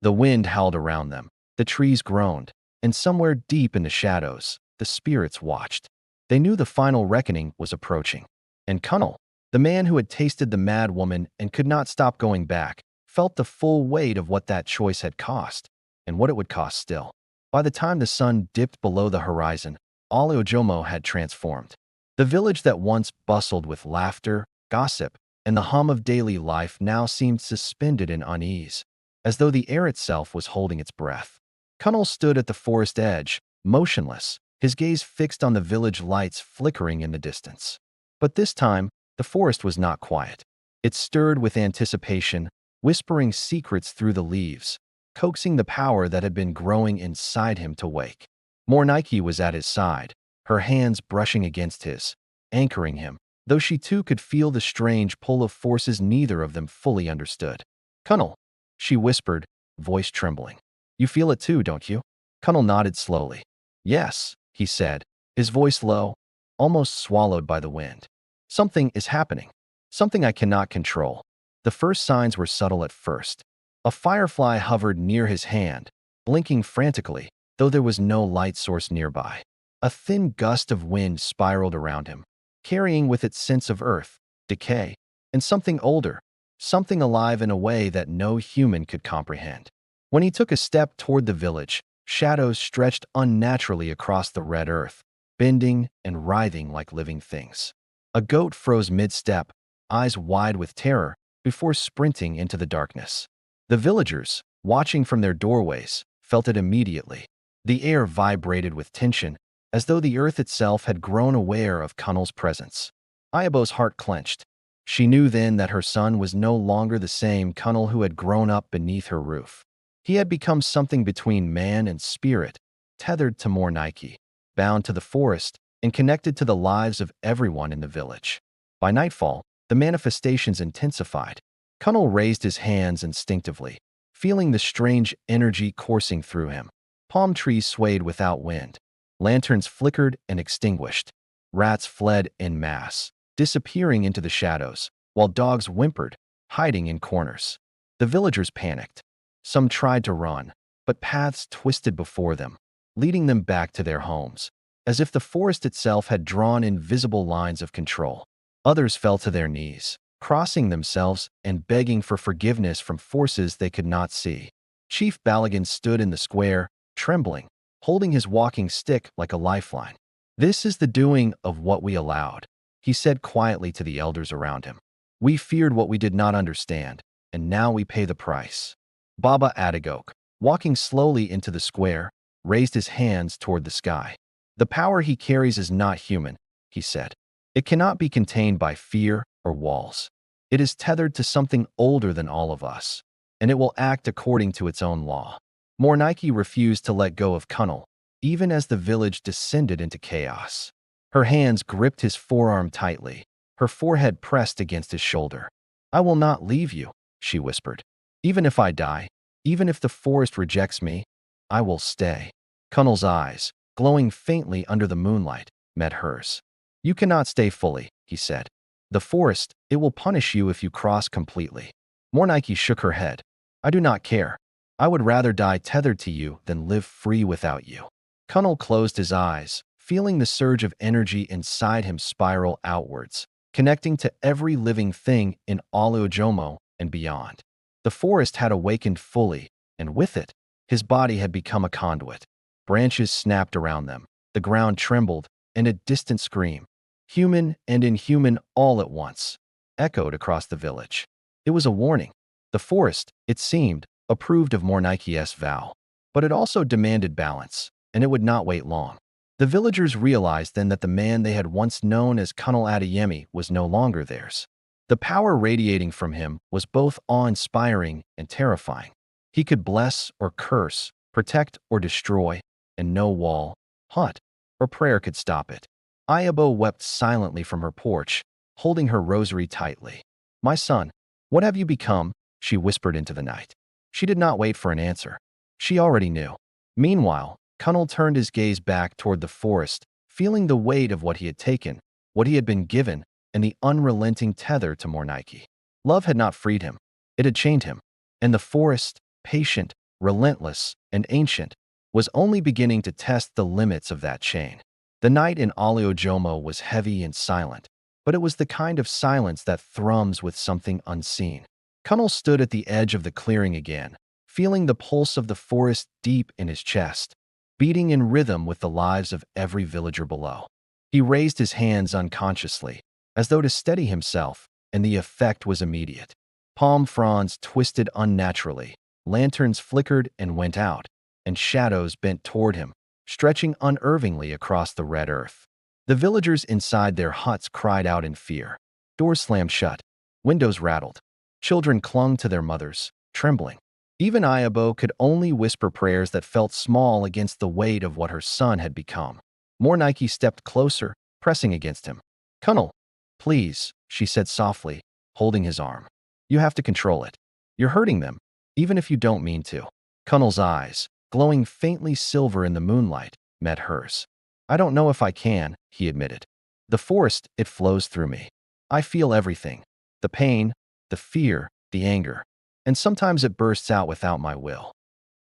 Speaker 1: The wind howled around them, the trees groaned, and somewhere deep in the shadows, the spirits watched. They knew the final reckoning was approaching. And Kunal, the man who had tasted the mad woman and could not stop going back, felt the full weight of what that choice had cost, and what it would cost still. By the time the sun dipped below the horizon, Oluojomo had transformed. The village that once bustled with laughter, gossip, and the hum of daily life now seemed suspended in unease, as though the air itself was holding its breath. Kunal stood at the forest edge, motionless, his gaze fixed on the village lights flickering in the distance. But this time, the forest was not quiet. It stirred with anticipation, whispering secrets through the leaves, coaxing the power that had been growing inside him to wake. Mornike was at his side, her hands brushing against his, anchoring him, though she too could feel the strange pull of forces neither of them fully understood. Kunal, she whispered, voice trembling. You feel it too, don't you? Kunal nodded slowly. Yes, he said, his voice low, almost swallowed by the wind. Something is happening. Something I cannot control. The first signs were subtle at first. A firefly hovered near his hand, blinking frantically, though there was no light source nearby. A thin gust of wind spiraled around him, carrying with it scents of earth, decay, and something older, something alive in a way that no human could comprehend. When he took a step toward the village, shadows stretched unnaturally across the red earth, bending and writhing like living things. A goat froze mid-step, eyes wide with terror, before sprinting into the darkness. The villagers, watching from their doorways, felt it immediately. The air vibrated with tension, as though the earth itself had grown aware of Kunal's presence. Ayabo's heart clenched. She knew then that her son was no longer the same Kunal who had grown up beneath her roof. He had become something between man and spirit, tethered to Mornike, bound to the forest, and connected to the lives of everyone in the village. By nightfall, the manifestations intensified. Kunal raised his hands instinctively, feeling the strange energy coursing through him. Palm trees swayed without wind. Lanterns flickered and extinguished. Rats fled en masse, disappearing into the shadows, while dogs whimpered, hiding in corners. The villagers panicked. Some tried to run, but paths twisted before them, leading them back to their homes, as if the forest itself had drawn invisible lines of control. Others fell to their knees, crossing themselves and begging for forgiveness from forces they could not see. Chief Balagan stood in the square, trembling, holding his walking stick like a lifeline. This is the doing of what we allowed, he said quietly to the elders around him. We feared what we did not understand, and now we pay the price. Baba Adagok, walking slowly into the square, raised his hands toward the sky. The power he carries is not human, he said. It cannot be contained by fear or walls. It is tethered to something older than all of us, and it will act according to its own law. Mornike refused to let go of Kunal, even as the village descended into chaos. Her hands gripped his forearm tightly, her forehead pressed against his shoulder. I will not leave you, she whispered. Even if I die, even if the forest rejects me, I will stay. Kunal's eyes, glowing faintly under the moonlight, met hers. You cannot stay fully, he said. The forest, it will punish you if you cross completely. Mornike shook her head. I do not care. I would rather die tethered to you than live free without you. Kunal closed his eyes, feeling the surge of energy inside him spiral outwards, connecting to every living thing in Oluojomo and beyond. The forest had awakened fully, and with it, his body had become a conduit. Branches snapped around them, the ground trembled, and a distant scream, human and inhuman all at once, echoed across the village. It was a warning. The forest, it seemed, approved of Mornike's vow, but it also demanded balance, and it would not wait long. The villagers realized then that the man they had once known as Kunal Adeyemi was no longer theirs. The power radiating from him was both awe-inspiring and terrifying. He could bless or curse, protect or destroy, and no wall, hut, or prayer could stop it. Ayabo wept silently from her porch, holding her rosary tightly. "My son, what have you become?" she whispered into the night. She did not wait for an answer. She already knew. Meanwhile, Kunal turned his gaze back toward the forest, feeling the weight of what he had taken, what he had been given, and the unrelenting tether to Morẹ. Love had not freed him. It had chained him. And the forest, patient, relentless, and ancient, was only beginning to test the limits of that chain. The night in Aliojomo was heavy and silent, but it was the kind of silence that thrums with something unseen. Kunal stood at the edge of the clearing again, feeling the pulse of the forest deep in his chest, beating in rhythm with the lives of every villager below. He raised his hands unconsciously, as though to steady himself, and the effect was immediate. Palm fronds twisted unnaturally, lanterns flickered and went out, and shadows bent toward him, stretching unervingly across the red earth. The villagers inside their huts cried out in fear. Doors slammed shut. Windows rattled. Children clung to their mothers, trembling. Even Ayabo could only whisper prayers that felt small against the weight of what her son had become. Morẹ stepped closer, pressing against him. "Kunal, please," she said softly, holding his arm. "You have to control it. You're hurting them, even if you don't mean to." Kunal's eyes, glowing faintly silver in the moonlight, met hers. "I don't know if I can," he admitted. "The forest, it flows through me. I feel everything. The pain, the fear, the anger. And sometimes it bursts out without my will."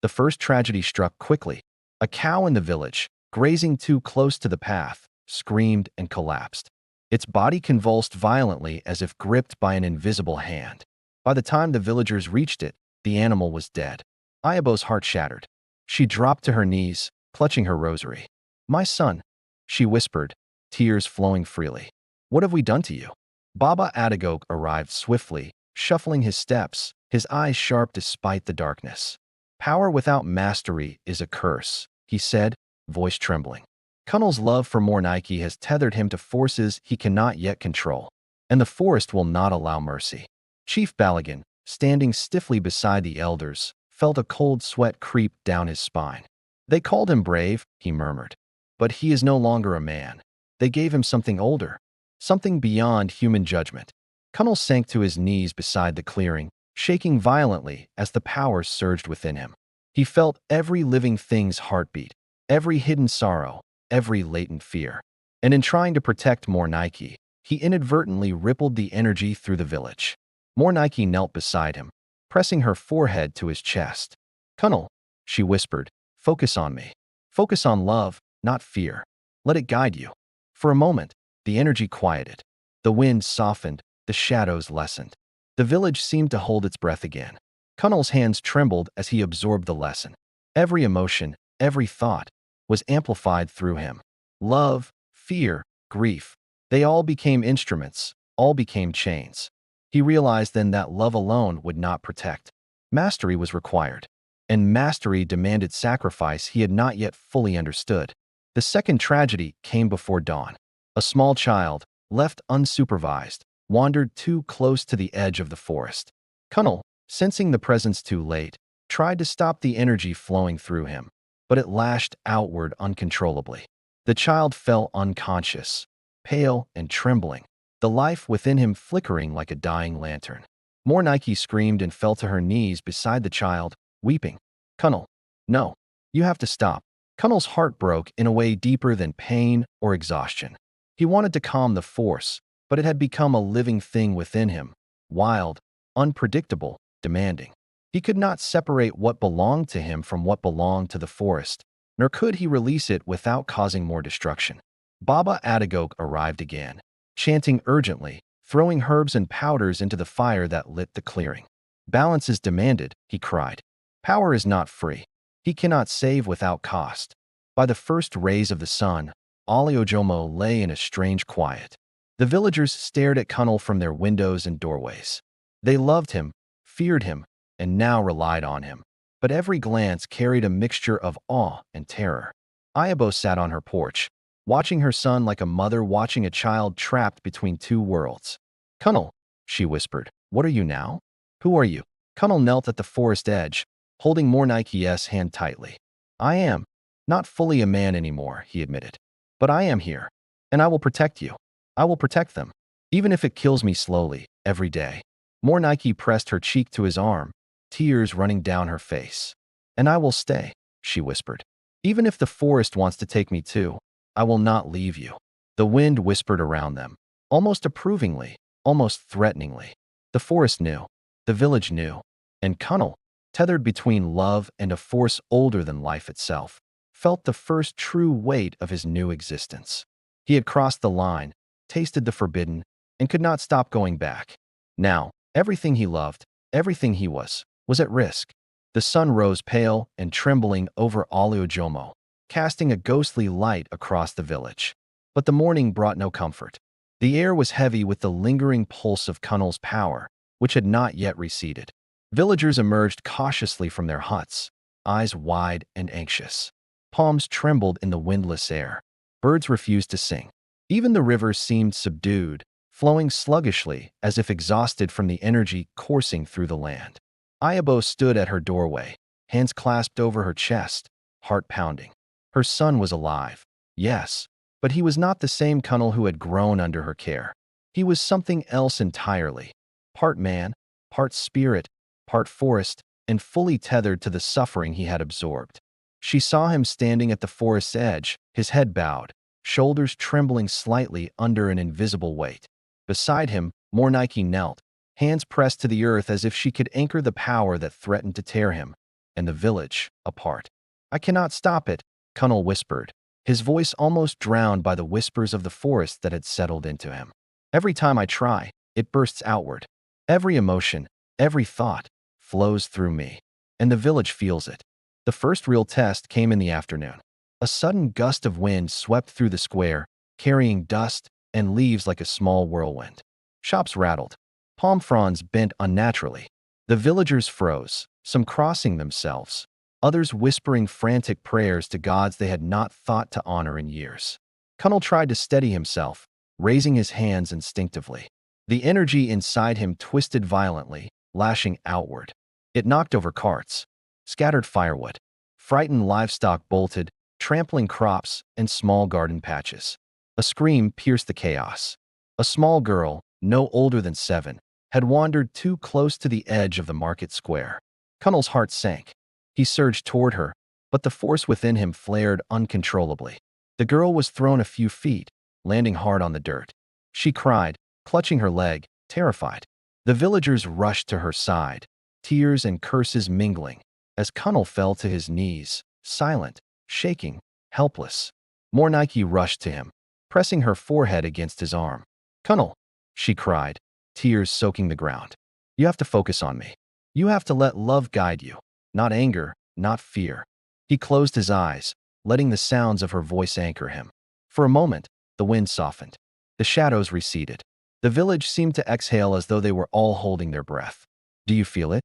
Speaker 1: The first tragedy struck quickly. A cow in the village, grazing too close to the path, screamed and collapsed. Its body convulsed violently as if gripped by an invisible hand. By the time the villagers reached it, the animal was dead. Ayabo's heart shattered. She dropped to her knees, clutching her rosary. "My son," she whispered, tears flowing freely. "What have we done to you?" Baba Adagok arrived swiftly, shuffling his steps, his eyes sharp despite the darkness. "Power without mastery is a curse," he said, voice trembling. "Kunal's love for Morẹ has tethered him to forces he cannot yet control, and the forest will not allow mercy." Chief Balagan, standing stiffly beside the elders, felt a cold sweat creep down his spine. "They called him brave," he murmured. "But he is no longer a man. They gave him something older, something beyond human judgment." Kunal sank to his knees beside the clearing, shaking violently as the power surged within him. He felt every living thing's heartbeat, every hidden sorrow, every latent fear. And in trying to protect Morẹ, he inadvertently rippled the energy through the village. Morẹ knelt beside him, pressing her forehead to his chest. "Kunal," she whispered, "focus on me. Focus on love, not fear. Let it guide you." For a moment, the energy quieted. The wind softened, the shadows lessened. The village seemed to hold its breath again. Kunal's hands trembled as he absorbed the lesson. Every emotion, every thought, was amplified through him. Love, fear, grief, they all became instruments, all became chains. He realized then that love alone would not protect. Mastery was required, and mastery demanded sacrifice he had not yet fully understood. The second tragedy came before dawn. A small child, left unsupervised, wandered too close to the edge of the forest. Kunal, sensing the presence too late, tried to stop the energy flowing through him, but it lashed outward uncontrollably. The child fell unconscious, pale and trembling, the life within him flickering like a dying lantern. Morẹ screamed and fell to her knees beside the child, weeping. "Kunal, no, you have to stop." Kunal's heart broke in a way deeper than pain or exhaustion. He wanted to calm the force, but it had become a living thing within him, wild, unpredictable, demanding. He could not separate what belonged to him from what belonged to the forest, nor could he release it without causing more destruction. Baba Adagok arrived again, chanting urgently, throwing herbs and powders into the fire that lit the clearing. "Balance is demanded," he cried. "Power is not free. He cannot save without cost." By the first rays of the sun, Aliojomo lay in a strange quiet. The villagers stared at Kunal from their windows and doorways. They loved him, feared him, and now relied on him. But every glance carried a mixture of awe and terror. Ayabo sat on her porch, watching her son like a mother watching a child trapped between two worlds. "Kunal," she whispered, "what are you now? Who are you?" Kunal knelt at the forest edge, holding Morẹ's hand tightly. "I am not fully a man anymore," he admitted. "But I am here. And I will protect you. I will protect them, even if it kills me slowly, every day. Morẹ pressed her cheek to his arm, tears running down her face. And I will stay, she whispered. Even if the forest wants to take me too, I will not leave you. The wind whispered around them, almost approvingly, almost threateningly. The forest knew. The village knew. And Connell, tethered between love and a force older than life itself, felt the first true weight of his new existence. He had crossed the line, tasted the forbidden, and could not stop going back. Now, everything he loved, everything he was at risk. The sun rose pale and trembling over Aliojomo, casting a ghostly light across the village. But the morning brought no comfort. The air was heavy with the lingering pulse of Connell's power, which had not yet receded. Villagers emerged cautiously from their huts, eyes wide and anxious. Palms trembled in the windless air. Birds refused to sing. Even the river seemed subdued, flowing sluggishly as if exhausted from the energy coursing through the land. Ayabo stood at her doorway, hands clasped over her chest, heart pounding. Her son was alive, yes, but he was not the same Connell who had grown under her care. He was something else entirely, part man, part spirit, part forest, and fully tethered to the suffering he had absorbed. She saw him standing at the forest's edge, his head bowed, shoulders trembling slightly under an invisible weight. Beside him, Morẹ knelt, hands pressed to the earth as if she could anchor the power that threatened to tear him and the village apart. I cannot stop it, Connell whispered, his voice almost drowned by the whispers of the forest that had settled into him. Every time I try, it bursts outward. Every emotion, every thought, flows through me, and the village feels it. The first real test came in the afternoon. A sudden gust of wind swept through the square, carrying dust and leaves like a small whirlwind. Shops rattled. Palm fronds bent unnaturally. The villagers froze, some crossing themselves, others whispering frantic prayers to gods they had not thought to honor in years. Connell tried to steady himself, raising his hands instinctively. The energy inside him twisted violently, lashing outward. It knocked over carts, scattered firewood. Frightened livestock bolted, trampling crops and small garden patches. A scream pierced the chaos. A small girl, no older than 7, had wandered too close to the edge of the market square. Connell's heart sank. He surged toward her, but the force within him flared uncontrollably. The girl was thrown a few feet, landing hard on the dirt. She cried, clutching her leg, terrified. The villagers rushed to her side, tears and curses mingling, as Connell fell to his knees, silent, shaking, helpless. Morẹ rushed to him, pressing her forehead against his arm. Connell, she cried, tears soaking the ground. You have to focus on me. You have to let love guide you, not anger, not fear. He closed his eyes, letting the sounds of her voice anchor him. For a moment, the wind softened. The shadows receded. The village seemed to exhale as though they were all holding their breath. Do you feel it?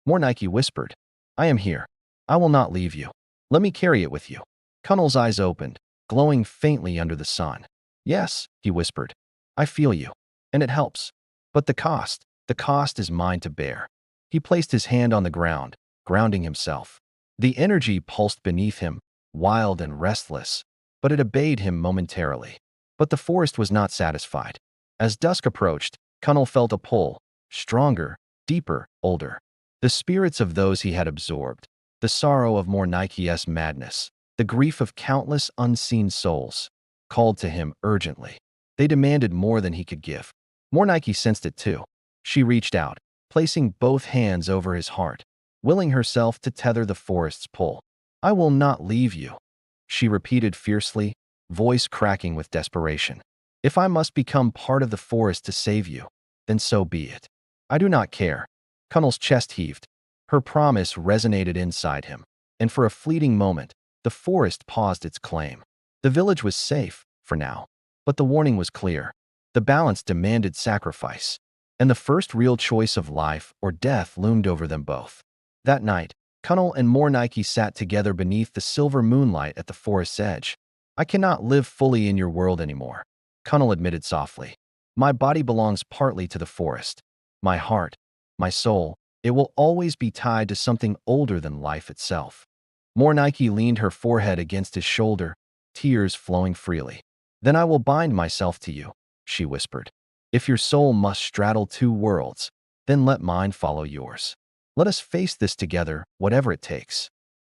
Speaker 1: Morẹ whispered. I am here. I will not leave you. Let me carry it with you. Connell's eyes opened, glowing faintly under the sun. Yes, he whispered. I feel you. And it helps. But the cost is mine to bear. He placed his hand on the ground, grounding himself. The energy pulsed beneath him, wild and restless, but it obeyed him momentarily. But the forest was not satisfied. As dusk approached, Connell felt a pull, stronger, deeper, older. The spirits of those he had absorbed, the sorrow of Morẹ's madness, the grief of countless unseen souls, called to him urgently. They demanded more than he could give. Morẹ sensed it too. She reached out, placing both hands over his heart, willing herself to tether the forest's pull. I will not leave you, she repeated fiercely, voice cracking with desperation. If I must become part of the forest to save you, then so be it. I do not care. Connell's chest heaved. Her promise resonated inside him, and for a fleeting moment, the forest paused its claim. The village was safe, for now, but the warning was clear. The balance demanded sacrifice, and the first real choice of life or death loomed over them both. That night, Connell and Morẹ sat together beneath the silver moonlight at the forest's edge. I cannot live fully in your world anymore, Connell admitted softly. My body belongs partly to the forest. My heart, my soul, it will always be tied to something older than life itself. Morẹ leaned her forehead against his shoulder, tears flowing freely. Then I will bind myself to you, she whispered. If your soul must straddle two worlds, then let mine follow yours. Let us face this together, whatever it takes.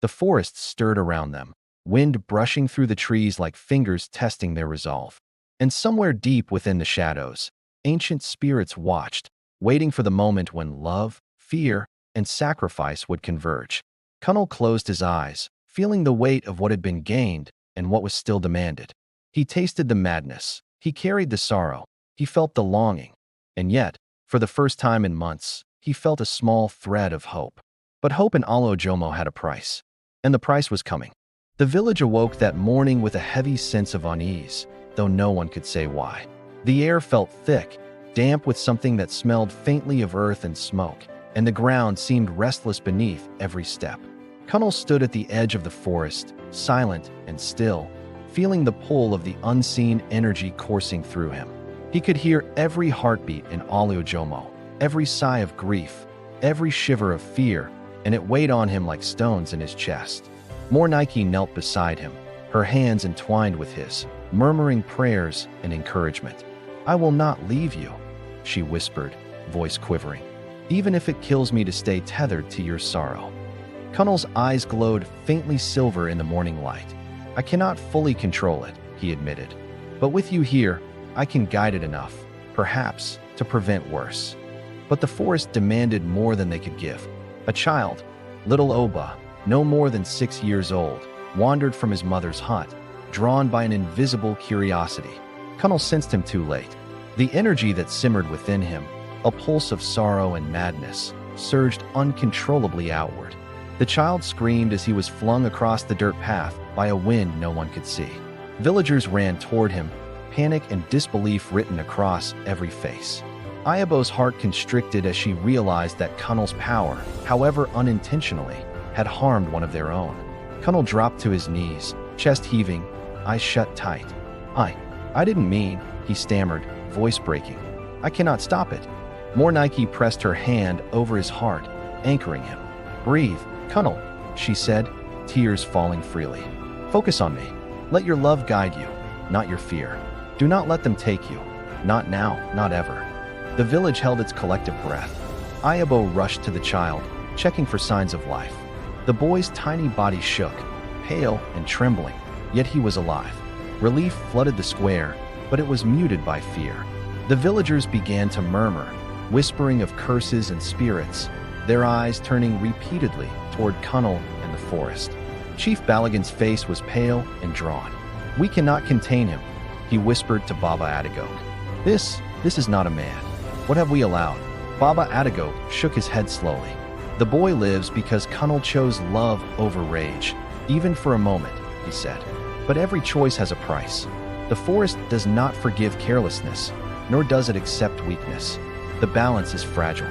Speaker 1: The forest stirred around them, wind brushing through the trees like fingers testing their resolve. And somewhere deep within the shadows, ancient spirits watched, waiting for the moment when love, fear, and sacrifice would converge. Cunnel closed his eyes, feeling the weight of what had been gained and what was still demanded. He tasted the madness, he carried the sorrow, he felt the longing, and yet, for the first time in months, he felt a small thread of hope. But hope in Alojomo had a price, and the price was coming. The village awoke that morning with a heavy sense of unease, though no one could say why. The air felt thick, damp with something that smelled faintly of earth and smoke, and the ground seemed restless beneath every step. Cunnel stood at the edge of the forest, silent and still, feeling the pull of the unseen energy coursing through him. He could hear every heartbeat in Alojomo, every sigh of grief, every shiver of fear, and it weighed on him like stones in his chest. Morẹ knelt beside him, her hands entwined with his, murmuring prayers and encouragement. I will not leave you, she whispered, voice quivering, even if it kills me to stay tethered to your sorrow. Cunnel's eyes glowed faintly silver in the morning light. I cannot fully control it, he admitted. But with you here, I can guide it enough, perhaps, to prevent worse. But the forest demanded more than they could give. A child, little Oba, no more than 6 years old, wandered from his mother's hut, drawn by an invisible curiosity. Cunnel sensed him too late. The energy that simmered within him, a pulse of sorrow and madness, surged uncontrollably outward. The child screamed as he was flung across the dirt path by a wind no one could see. Villagers ran toward him, panic and disbelief written across every face. Ayabo's heart constricted as she realized that Cunnel's power, however unintentionally, had harmed one of their own. Cunnel dropped to his knees, chest heaving, eyes shut tight. I didn't mean, he stammered, voice breaking. I cannot stop it. Morẹ pressed her hand over his heart, anchoring him. Breathe, Cunnel, she said, tears falling freely. Focus on me. Let your love guide you, not your fear. Do not let them take you. Not now, not ever. The village held its collective breath. Ayabo rushed to the child, checking for signs of life. The boy's tiny body shook, pale and trembling, yet he was alive. Relief flooded the square, but it was muted by fear. The villagers began to murmur, whispering of curses and spirits, their eyes turning repeatedly toward Cunnel and the forest. Chief Balagan's face was pale and drawn. We cannot contain him, he whispered to Baba Adagok. This is not a man. What have we allowed? Baba Adagok shook his head slowly. The boy lives because Cunnel chose love over rage, even for a moment, he said. But every choice has a price. The forest does not forgive carelessness, nor does it accept weakness. The balance is fragile.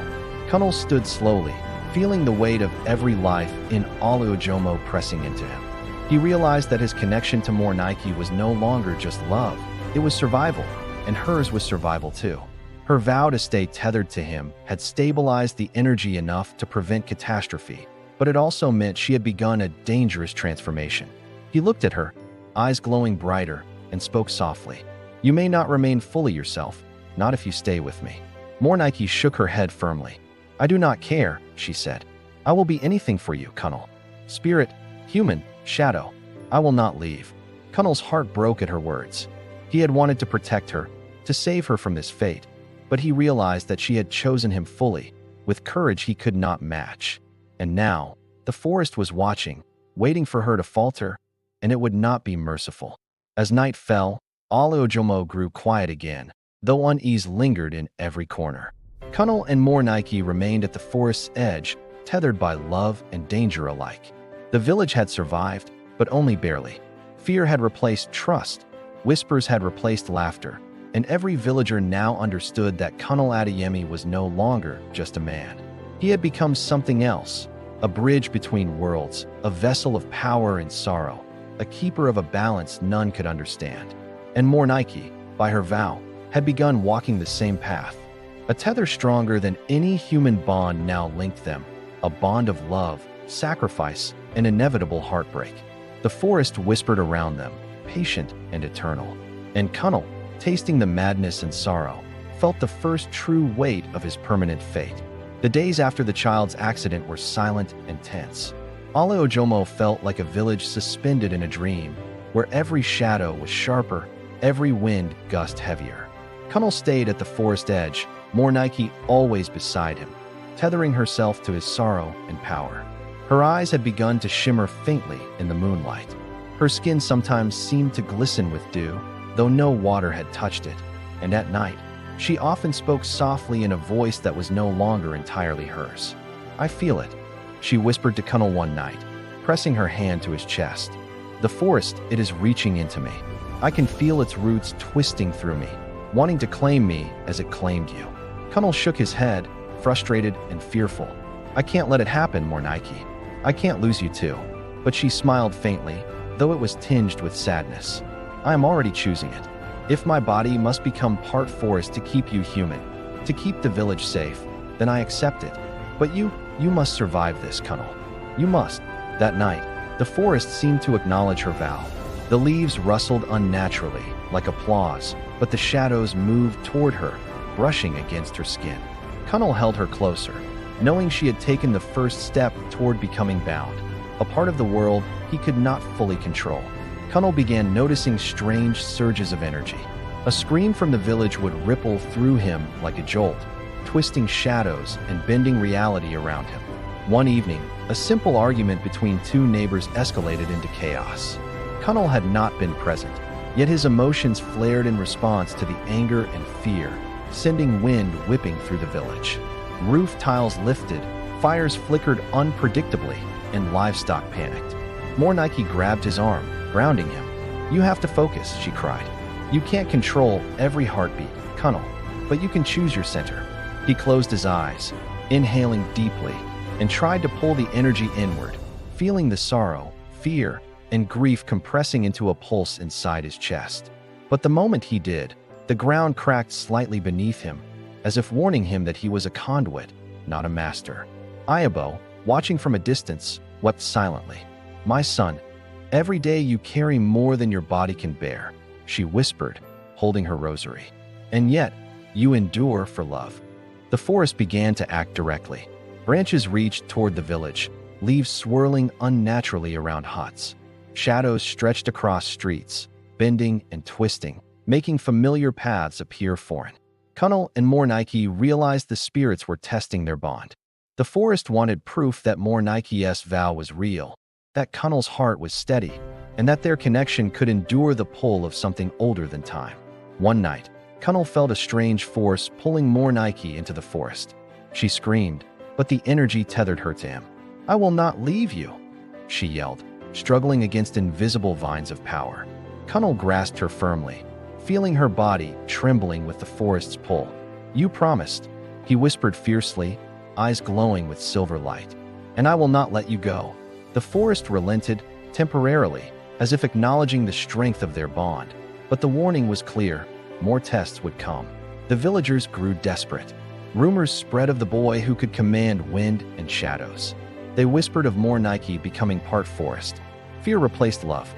Speaker 1: Cunnel stood slowly, feeling the weight of every life in Alojomo pressing into him. He realized that his connection to Morẹ was no longer just love, it was survival, and hers was survival too. Her vow to stay tethered to him had stabilized the energy enough to prevent catastrophe, but it also meant she had begun a dangerous transformation. He looked at her, eyes glowing brighter, and spoke softly. You may not remain fully yourself, not if you stay with me. Morẹ shook her head firmly. I do not care, she said. I will be anything for you, Cunnel. Spirit, human, shadow. I will not leave. Cunnel's heart broke at her words. He had wanted to protect her, to save her from this fate, but he realized that she had chosen him fully, with courage he could not match. And now, the forest was watching, waiting for her to falter, and it would not be merciful. As night fell, Alojomo grew quiet again, though unease lingered in every corner. Cunnel and Morẹ remained at the forest's edge, tethered by love and danger alike. The village had survived, but only barely. Fear had replaced trust, whispers had replaced laughter, and every villager now understood that Cunnel Adeyemi was no longer just a man. He had become something else, a bridge between worlds, a vessel of power and sorrow, a keeper of a balance none could understand. And Morẹ, by her vow, had begun walking the same path. A tether stronger than any human bond now linked them, a bond of love, sacrifice, and inevitable heartbreak. The forest whispered around them, patient and eternal. And Cunnel, tasting the madness and sorrow, felt the first true weight of his permanent fate. The days after the child's accident were silent and tense. Ale Ojomo felt like a village suspended in a dream, where every shadow was sharper, every wind gust heavier. Cunnel stayed at the forest edge, Morẹ always beside him, tethering herself to his sorrow and power. Her eyes had begun to shimmer faintly in the moonlight. Her skin sometimes seemed to glisten with dew, though no water had touched it, and at night, she often spoke softly in a voice that was no longer entirely hers. "I feel it," she whispered to Cunnel one night, pressing her hand to his chest. "The forest, it is reaching into me. I can feel its roots twisting through me, wanting to claim me as it claimed you." Cunnel shook his head, frustrated and fearful. "I can't let it happen, Morẹ. I can't lose you too." But she smiled faintly, though it was tinged with sadness. "I am already choosing it. If my body must become part forest to keep you human, to keep the village safe, then I accept it. But you must survive this, Cunnel. You must." That night, the forest seemed to acknowledge her vow. The leaves rustled unnaturally, like applause, but the shadows moved toward her, brushing against her skin. Cunnel held her closer, knowing she had taken the first step toward becoming bound, a part of the world he could not fully control. Cunnel began noticing strange surges of energy. A scream from the village would ripple through him like a jolt, twisting shadows and bending reality around him. One evening, a simple argument between two neighbors escalated into chaos. Cunnel had not been present, yet his emotions flared in response to the anger and fear, sending wind whipping through the village. Roof tiles lifted, fires flickered unpredictably, and livestock panicked. Morẹ grabbed his arm, grounding him. "You have to focus," she cried. "You can't control every heartbeat, Cunnel, but you can choose your center." He closed his eyes, inhaling deeply, and tried to pull the energy inward, feeling the sorrow, fear, and grief compressing into a pulse inside his chest. But the moment he did, the ground cracked slightly beneath him, as if warning him that he was a conduit, not a master. Ayabo, watching from a distance, wept silently. "My son, every day you carry more than your body can bear," she whispered, holding her rosary. "And yet, you endure for love." The forest began to act directly. Branches reached toward the village, leaves swirling unnaturally around huts. Shadows stretched across streets, bending and twisting, making familiar paths appear foreign. Cunnel and Morẹ realized the spirits were testing their bond. The forest wanted proof that Morẹ's vow was real, that Cunnel's heart was steady, and that their connection could endure the pull of something older than time. One night, Cunnel felt a strange force pulling Morẹ into the forest. She screamed, but the energy tethered her to him. "I will not leave you," she yelled, struggling against invisible vines of power. Cunnel grasped her firmly, feeling her body trembling with the forest's pull. "You promised," he whispered fiercely, eyes glowing with silver light. "And I will not let you go." The forest relented, temporarily, as if acknowledging the strength of their bond. But the warning was clear: more tests would come. The villagers grew desperate. Rumors spread of the boy who could command wind and shadows. They whispered of Morẹ becoming part forest. Fear replaced love.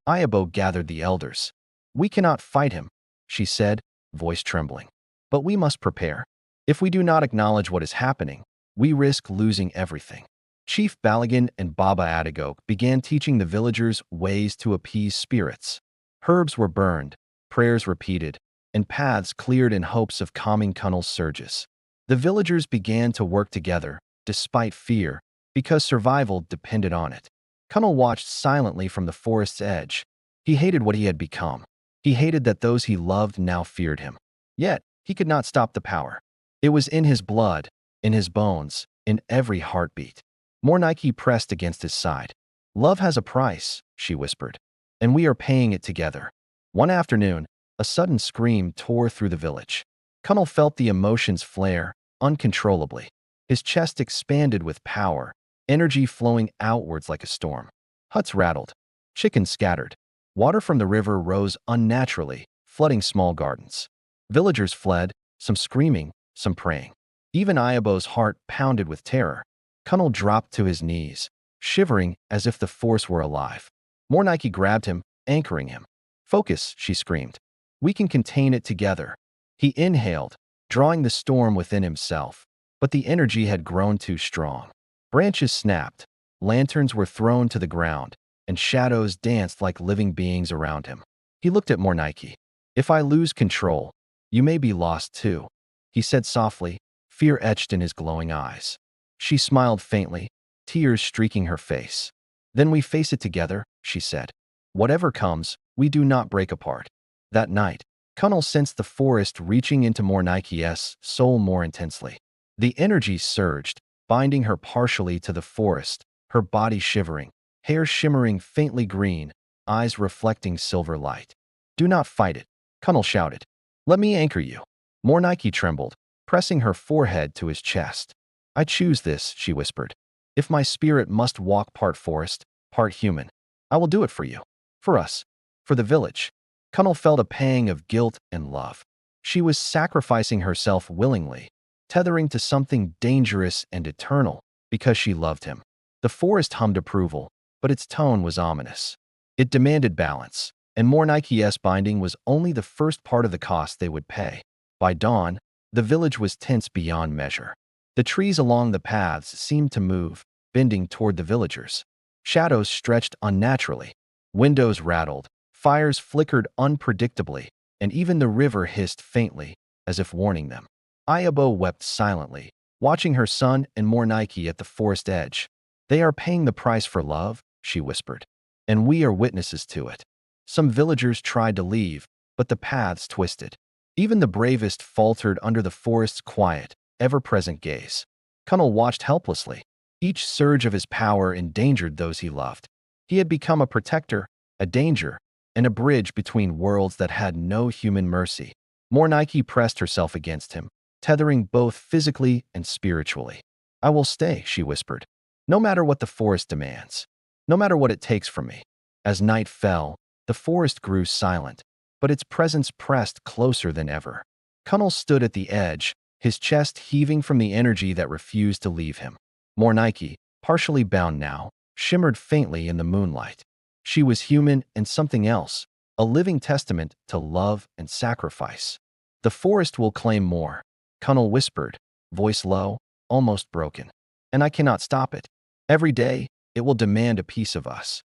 Speaker 1: Ayabo gathered the elders. "We cannot fight him," she said, voice trembling. "But we must prepare. If we do not acknowledge what is happening, we risk losing everything." Chief Balagan and Baba Adagok began teaching the villagers ways to appease spirits. Herbs were burned, prayers repeated, and paths cleared in hopes of calming Cunnel's surges. The villagers began to work together, despite fear, because survival depended on it. Cunnel watched silently from the forest's edge. He hated what he had become. He hated that those he loved now feared him. Yet, he could not stop the power. It was in his blood, in his bones, in every heartbeat. Morẹ pressed against his side. "Love has a price," she whispered, "and we are paying it together." One afternoon, a sudden scream tore through the village. Cunnel felt the emotions flare, uncontrollably. His chest expanded with power, energy flowing outwards like a storm. Huts rattled. Chickens scattered. Water from the river rose unnaturally, flooding small gardens. Villagers fled, some screaming, some praying. Even Ayabo's heart pounded with terror. Cunnel dropped to his knees, shivering as if the force were alive. Morẹ grabbed him, anchoring him. "Focus," she screamed. We can contain it together. He inhaled, drawing the storm within himself, but the energy had grown too strong. Branches snapped, lanterns were thrown to the ground, and shadows danced like living beings around him. He looked at Morẹ. If I lose control, you may be lost too, he said softly, fear etched in his glowing eyes. She smiled faintly, tears streaking her face. Then we face it together, she said. Whatever comes, we do not break apart. That night, Connell sensed the forest reaching into Morẹ's soul more intensely. The energy surged, binding her partially to the forest, her body shivering, hair shimmering faintly green, eyes reflecting silver light. Do not fight it, Connell shouted. Let me anchor you. Morẹ trembled, pressing her forehead to his chest. I choose this, she whispered. If my spirit must walk part forest, part human, I will do it for you. For us. For the village. Connell felt a pang of guilt and love. She was sacrificing herself willingly, tethering to something dangerous and eternal, because she loved him. The forest hummed approval, but its tone was ominous. It demanded balance, and Morẹ's binding was only the first part of the cost they would pay. By dawn, the village was tense beyond measure. The trees along the paths seemed to move, bending toward the villagers. Shadows stretched unnaturally. Windows rattled, fires flickered unpredictably, and even the river hissed faintly, as if warning them. Ayabo wept silently, watching her son and Morẹ at the forest edge. They are paying the price for love, she whispered, and we are witnesses to it. Some villagers tried to leave, but the paths twisted. Even the bravest faltered under the forest's quiet, ever-present gaze. Connell watched helplessly. Each surge of his power endangered those he loved. He had become a protector, a danger, and a bridge between worlds that had no human mercy. Morẹ pressed herself against him, tethering both physically and spiritually. I will stay, she whispered, no matter what the forest demands, no matter what it takes from me. As night fell, the forest grew silent, but its presence pressed closer than ever. Connell stood at the edge, his chest heaving from the energy that refused to leave him. Morẹ, partially bound now, shimmered faintly in the moonlight. She was human and something else, a living testament to love and sacrifice. The forest will claim more, Connell whispered, voice low, almost broken. And I cannot stop it. Every day, it will demand a piece of us.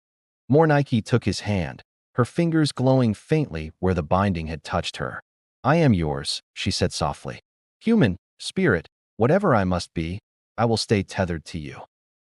Speaker 1: Morẹ took his hand, her fingers glowing faintly where the binding had touched her. I am yours, she said softly. Human, spirit, whatever I must be, I will stay tethered to you.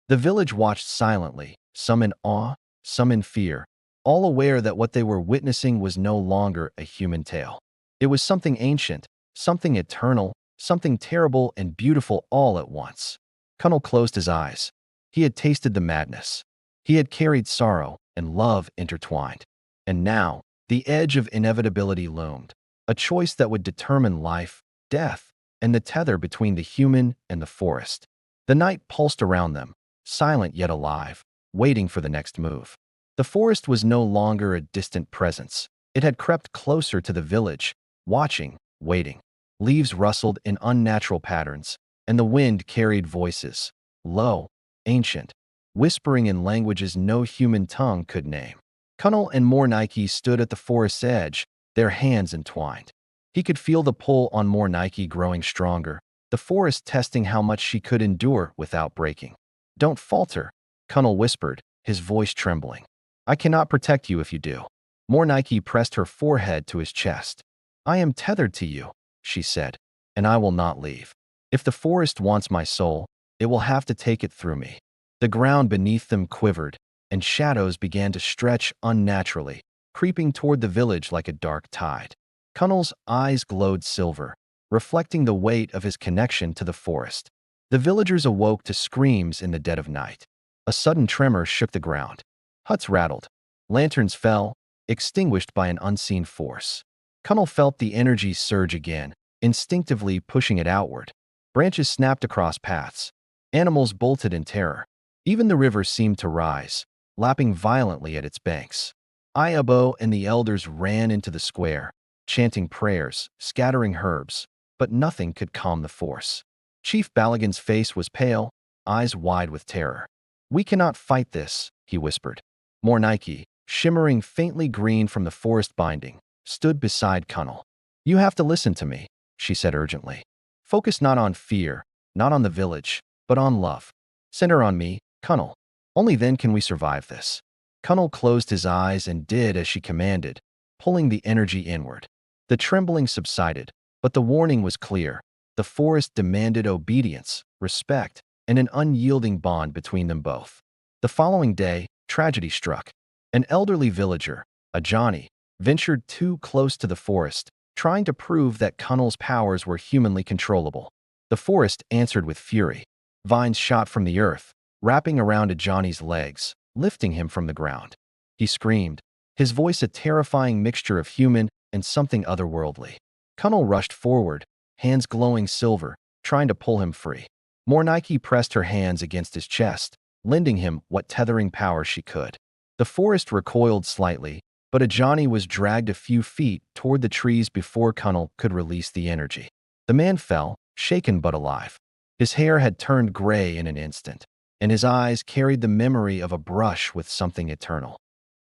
Speaker 1: The village watched silently, some in awe, some in fear, all aware that what they were witnessing was no longer a human tale. It was something ancient, something eternal, something terrible and beautiful all at once. Connell closed his eyes. He had tasted the madness. He had carried sorrow and love intertwined. And now, the edge of inevitability loomed, a choice that would determine life, death, and the tether between the human and the forest. The night pulsed around them, silent yet alive, waiting for the next move. The forest was no longer a distant presence. It had crept closer to the village, watching, waiting. Leaves rustled in unnatural patterns, and the wind carried voices, low, ancient, whispering in languages no human tongue could name. Connell and Morẹ stood at the forest's edge, their hands entwined. He could feel the pull on Morẹ growing stronger, the forest testing how much she could endure without breaking. Don't falter, Connell whispered, his voice trembling. I cannot protect you if you do. Morẹ pressed her forehead to his chest. I am tethered to you, she said, and I will not leave. If the forest wants my soul, it will have to take it through me. The ground beneath them quivered, and shadows began to stretch unnaturally, creeping toward the village like a dark tide. Connell's eyes glowed silver, reflecting the weight of his connection to the forest. The villagers awoke to screams in the dead of night. A sudden tremor shook the ground. Huts rattled. Lanterns fell, extinguished by an unseen force. Connell felt the energy surge again, instinctively pushing it outward. Branches snapped across paths. Animals bolted in terror. Even the river seemed to rise, lapping violently at its banks. Ayabo and the elders ran into the square, chanting prayers, scattering herbs, but nothing could calm the force. Chief Balagan's face was pale, eyes wide with terror. We cannot fight this, he whispered. Morẹ, shimmering faintly green from the forest binding, stood beside Kunnel. "You have to listen to me," she said urgently. "Focus not on fear, not on the village, but on love. Center on me, Kunnel. Only then can we survive this." Kunnel closed his eyes and did as she commanded, pulling the energy inward. The trembling subsided, but the warning was clear. The forest demanded obedience, respect, and an unyielding bond between them both. The following day, tragedy struck. An elderly villager, a Johnny, ventured too close to the forest, trying to prove that Kunnel's powers were humanly controllable. The forest answered with fury. Vines shot from the earth, wrapping around Johnny's legs, lifting him from the ground. He screamed, his voice a terrifying mixture of human and something otherworldly. Kunnel rushed forward, hands glowing silver, trying to pull him free. Morẹ pressed her hands against his chest, lending him what tethering power she could. The forest recoiled slightly, but Johnny was dragged a few feet toward the trees before Kunnel could release the energy. The man fell, shaken but alive. His hair had turned gray in an instant, and his eyes carried the memory of a brush with something eternal.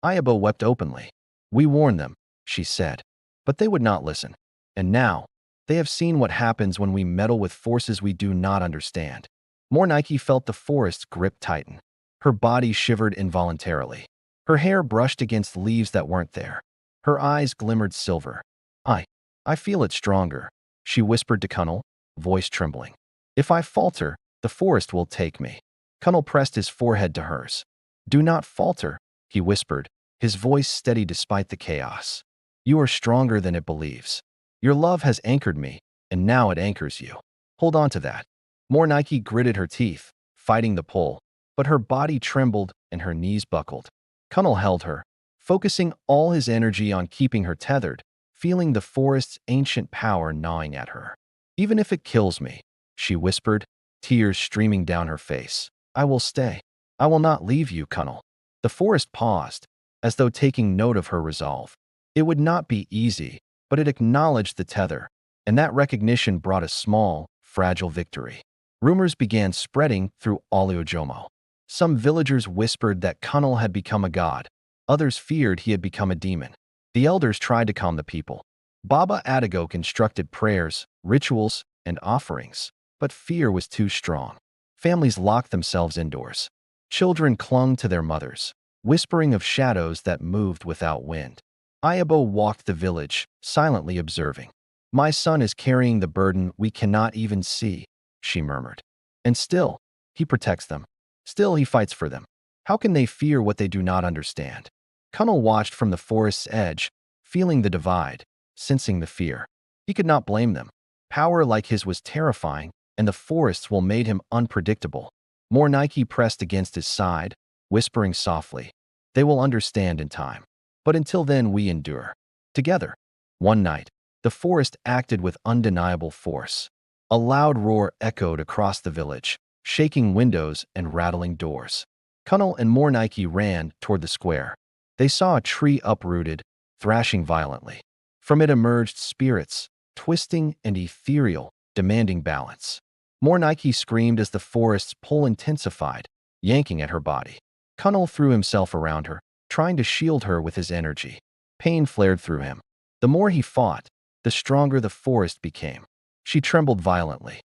Speaker 1: Ayabo wept openly. "We warned them," she said, "but they would not listen. And now, they have seen what happens when we meddle with forces we do not understand." Morẹ felt the forest's grip tighten. Her body shivered involuntarily. Her hair brushed against leaves that weren't there. Her eyes glimmered silver. I feel it stronger," she whispered to Kunnel, voice trembling. "If I falter, the forest will take me." Kunnel pressed his forehead to hers. "Do not falter," he whispered, his voice steady despite the chaos. "You are stronger than it believes. Your love has anchored me, and now it anchors you. Hold on to that." Morẹ gritted her teeth, fighting the pull, but her body trembled and her knees buckled. Kunnel held her, focusing all his energy on keeping her tethered, feeling the forest's ancient power gnawing at her. "Even if it kills me," she whispered, tears streaming down her face, "I will stay. I will not leave you, Kunnel." The forest paused, as though taking note of her resolve. It would not be easy, but it acknowledged the tether, and that recognition brought a small, fragile victory. Rumors began spreading through Oliojomo. Some villagers whispered that Kunnel had become a god. Others feared he had become a demon. The elders tried to calm the people. Baba Adagok instructed prayers, rituals, and offerings, but fear was too strong. Families locked themselves indoors. Children clung to their mothers, whispering of shadows that moved without wind. Ayabo walked the village, silently observing. "My son is carrying the burden we cannot even see," she murmured. "And still, he protects them. Still, he fights for them. How can they fear what they do not understand?" Kunnel watched from the forest's edge, feeling the divide, sensing the fear. He could not blame them. Power like his was terrifying, and the forests will made him unpredictable. Morẹ pressed against his side, whispering softly, "They will understand in time. But until then we endure. Together." One night, the forest acted with undeniable force. A loud roar echoed across the village, shaking windows and rattling doors. Kunnel and Morẹ ran toward the square. They saw a tree uprooted, thrashing violently. From it emerged spirits, twisting and ethereal, demanding balance. Morẹ screamed as the forest's pull intensified, yanking at her body. Kunnel threw himself around her, trying to shield her with his energy. Pain flared through him. The more he fought, the stronger the forest became. She trembled violently.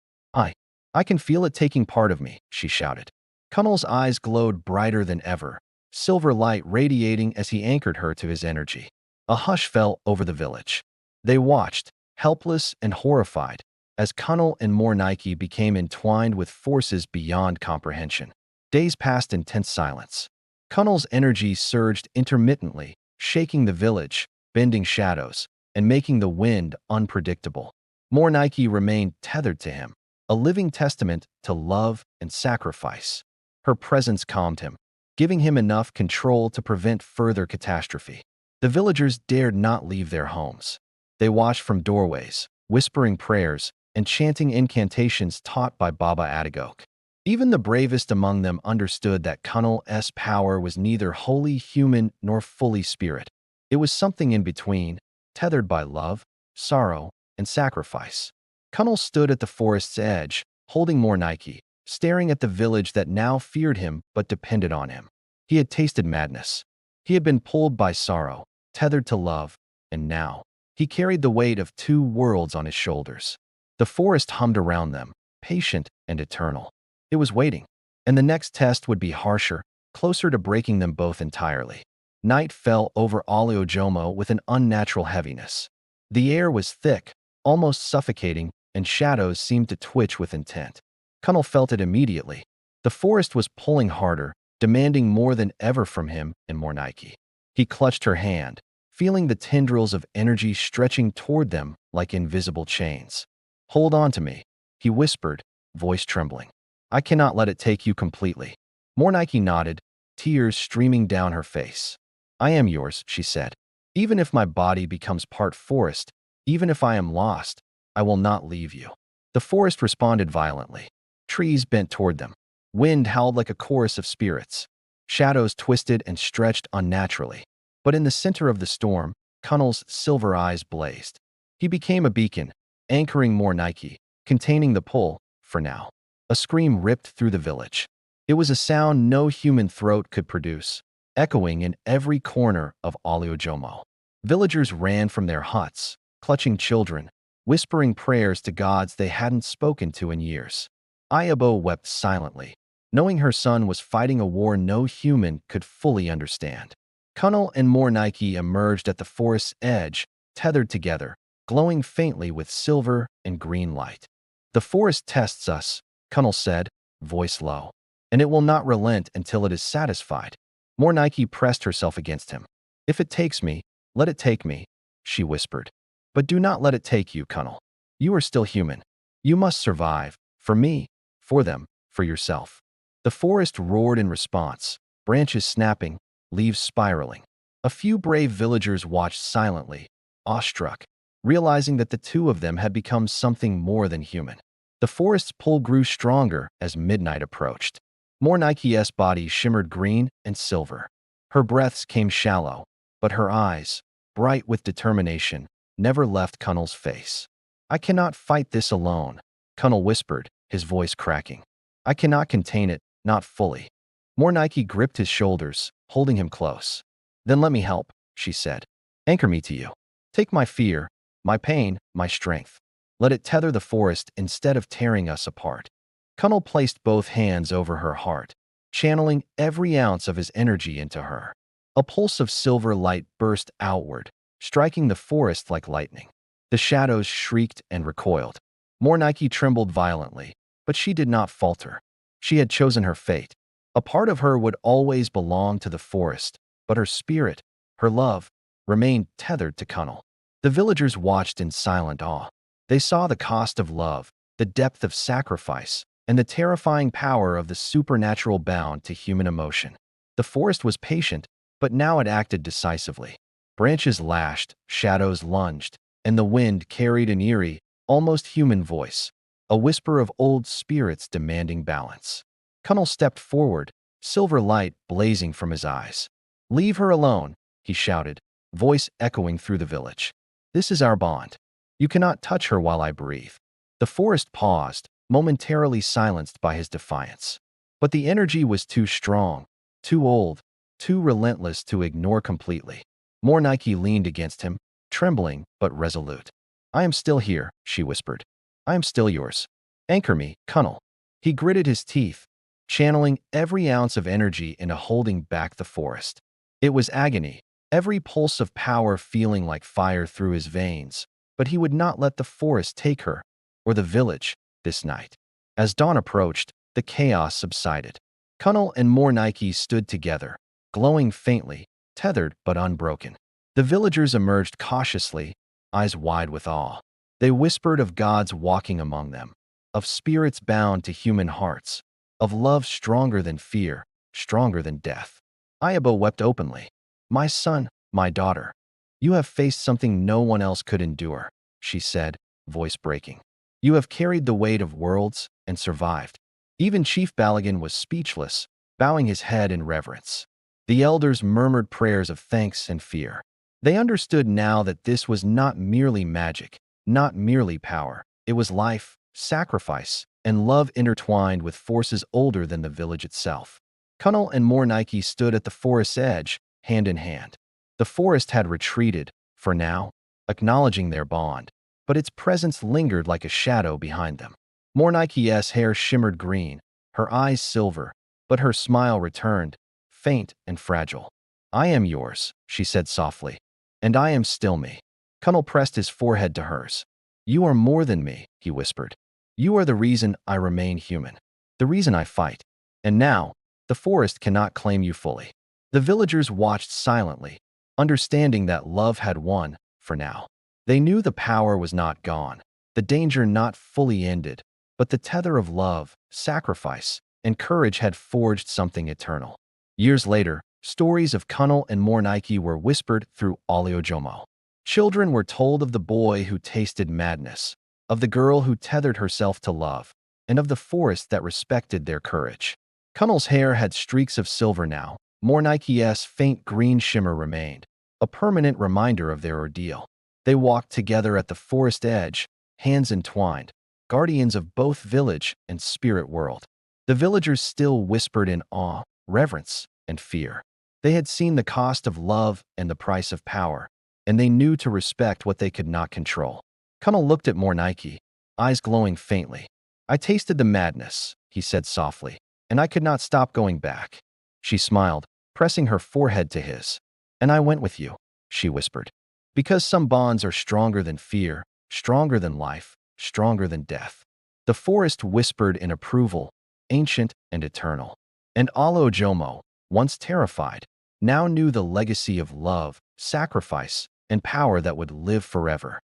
Speaker 1: I can feel it taking part of me," she shouted. Kunnel's eyes glowed brighter than ever, silver light radiating as he anchored her to his energy. A hush fell over the village. They watched, helpless and horrified, as Kunnel and Morẹ became entwined with forces beyond comprehension. Days passed in tense silence. Kunnel's energy surged intermittently, shaking the village, bending shadows, and making the wind unpredictable. Morẹ remained tethered to him, a living testament to love and sacrifice. Her presence calmed him, giving him enough control to prevent further catastrophe. The villagers dared not leave their homes. They watched from doorways, whispering prayers and chanting incantations taught by Baba Adagok. Even the bravest among them understood that Kunnel's power was neither wholly human nor fully spirit. It was something in between, tethered by love, sorrow, and sacrifice. Kunnel stood at the forest's edge, holding Morẹ, staring at the village that now feared him but depended on him. He had tasted madness. He had been pulled by sorrow, tethered to love, and now he carried the weight of 2 worlds on his shoulders. The forest hummed around them, patient and eternal. It was waiting, and the next test would be harsher, closer to breaking them both entirely. Night fell over Oliojomo with an unnatural heaviness. The air was thick, almost suffocating, and shadows seemed to twitch with intent. Cunnel felt it immediately. The forest was pulling harder, demanding more than ever from him and Morẹ. He clutched her hand, feeling the tendrils of energy stretching toward them like invisible chains. "Hold on to me," he whispered, voice trembling. "I cannot let it take you completely." Morẹ nodded, tears streaming down her face. "I am yours," she said. "Even if my body becomes part forest, even if I am lost, I will not leave you." The forest responded violently. Trees bent toward them. Wind howled like a chorus of spirits. Shadows twisted and stretched unnaturally. But in the center of the storm, Cunnel's silver eyes blazed. He became a beacon, anchoring Morẹ, containing the pull, for now. A scream ripped through the village. It was a sound no human throat could produce, echoing in every corner of Oliojomo. Villagers ran from their huts, clutching children, whispering prayers to gods they hadn't spoken to in years. Ayabo wept silently, knowing her son was fighting a war no human could fully understand. Cunnel and Morẹ emerged at the forest's edge, tethered together, glowing faintly with silver and green light. "The forest tests us," Cunnel said, voice low, "and it will not relent until it is satisfied." Morẹ pressed herself against him. "If it takes me, let it take me," she whispered. "But do not let it take you, Cunnel. You are still human. You must survive, for me, for them, for yourself." The forest roared in response, branches snapping, leaves spiraling. A few brave villagers watched silently, awestruck, realizing that the 2 of them had become something more than human. The forest's pull grew stronger as midnight approached. Morẹ's body shimmered green and silver. Her breaths came shallow, but her eyes, bright with determination, never left Cunnel's face. "I cannot fight this alone," Cunnel whispered, his voice cracking. "I cannot contain it, not fully." Morẹ gripped his shoulders, holding him close. "Then let me help," she said. "Anchor me to you. Take my fear, my pain, my strength. Let it tether the forest instead of tearing us apart." Cunnel placed both hands over her heart, channeling every ounce of his energy into her. A pulse of silver light burst outward, striking the forest like lightning. The shadows shrieked and recoiled. Morẹ trembled violently, but she did not falter. She had chosen her fate. A part of her would always belong to the forest, but her spirit, her love, remained tethered to Cunnel. The villagers watched in silent awe. They saw the cost of love, the depth of sacrifice, and the terrifying power of the supernatural bound to human emotion. The forest was patient, but now it acted decisively. Branches lashed, shadows lunged, and the wind carried an eerie, almost human voice, a whisper of old spirits demanding balance. Cunnel stepped forward, silver light blazing from his eyes. "Leave her alone," he shouted, voice echoing through the village. "This is our bond. You cannot touch her while I breathe." The forest paused, momentarily silenced by his defiance. But the energy was too strong, too old, too relentless to ignore completely. Morẹ leaned against him, trembling but resolute. "I am still here," she whispered. "I am still yours. Anchor me, Cunnel." He gritted his teeth, channeling every ounce of energy into holding back the forest. It was agony, every pulse of power feeling like fire through his veins, but he would not let the forest take her, or the village, this night. As dawn approached, the chaos subsided. Cunnel and Morẹ stood together, glowing faintly, tethered but unbroken. The villagers emerged cautiously, eyes wide with awe. They whispered of gods walking among them, of spirits bound to human hearts, of love stronger than fear, stronger than death. Ayabo wept openly. "My son, my daughter, you have faced something no one else could endure," she said, voice breaking. "You have carried the weight of worlds and survived." Even Chief Balagan was speechless, bowing his head in reverence. The elders murmured prayers of thanks and fear. They understood now that this was not merely magic, not merely power. It was life, sacrifice, and love intertwined with forces older than the village itself. Cunnel and Morẹ stood at the forest's edge, hand in hand. The forest had retreated, for now, acknowledging their bond, but its presence lingered like a shadow behind them. Mornike's hair shimmered green, her eyes silver, but her smile returned, faint and fragile. "I am yours," she said softly, "and I am still me." Cunnel pressed his forehead to hers. "You are more than me," he whispered. "You are the reason I remain human, the reason I fight. And now, the forest cannot claim you fully." The villagers watched silently, understanding that love had won, for now. They knew the power was not gone, the danger not fully ended, but the tether of love, sacrifice, and courage had forged something eternal. Years later, stories of Cunnel and Mornike were whispered through Oleojomo. Children were told of the boy who tasted madness, of the girl who tethered herself to love, and of the forest that respected their courage. Cunnel's hair had streaks of silver now. Mornike's faint green shimmer remained, a permanent reminder of their ordeal. They walked together at the forest edge, hands entwined, guardians of both village and spirit world. The villagers still whispered in awe, reverence, and fear. They had seen the cost of love and the price of power, and they knew to respect what they could not control. Cunnel looked at Mornike, eyes glowing faintly. "I tasted the madness," he said softly, "and I could not stop going back." She smiled, pressing her forehead to his. "And I went with you," she whispered. "Because some bonds are stronger than fear, stronger than life, stronger than death." The forest whispered in approval, ancient and eternal. And Oleojomo, once terrified, now knew the legacy of love, sacrifice, and power that would live forever.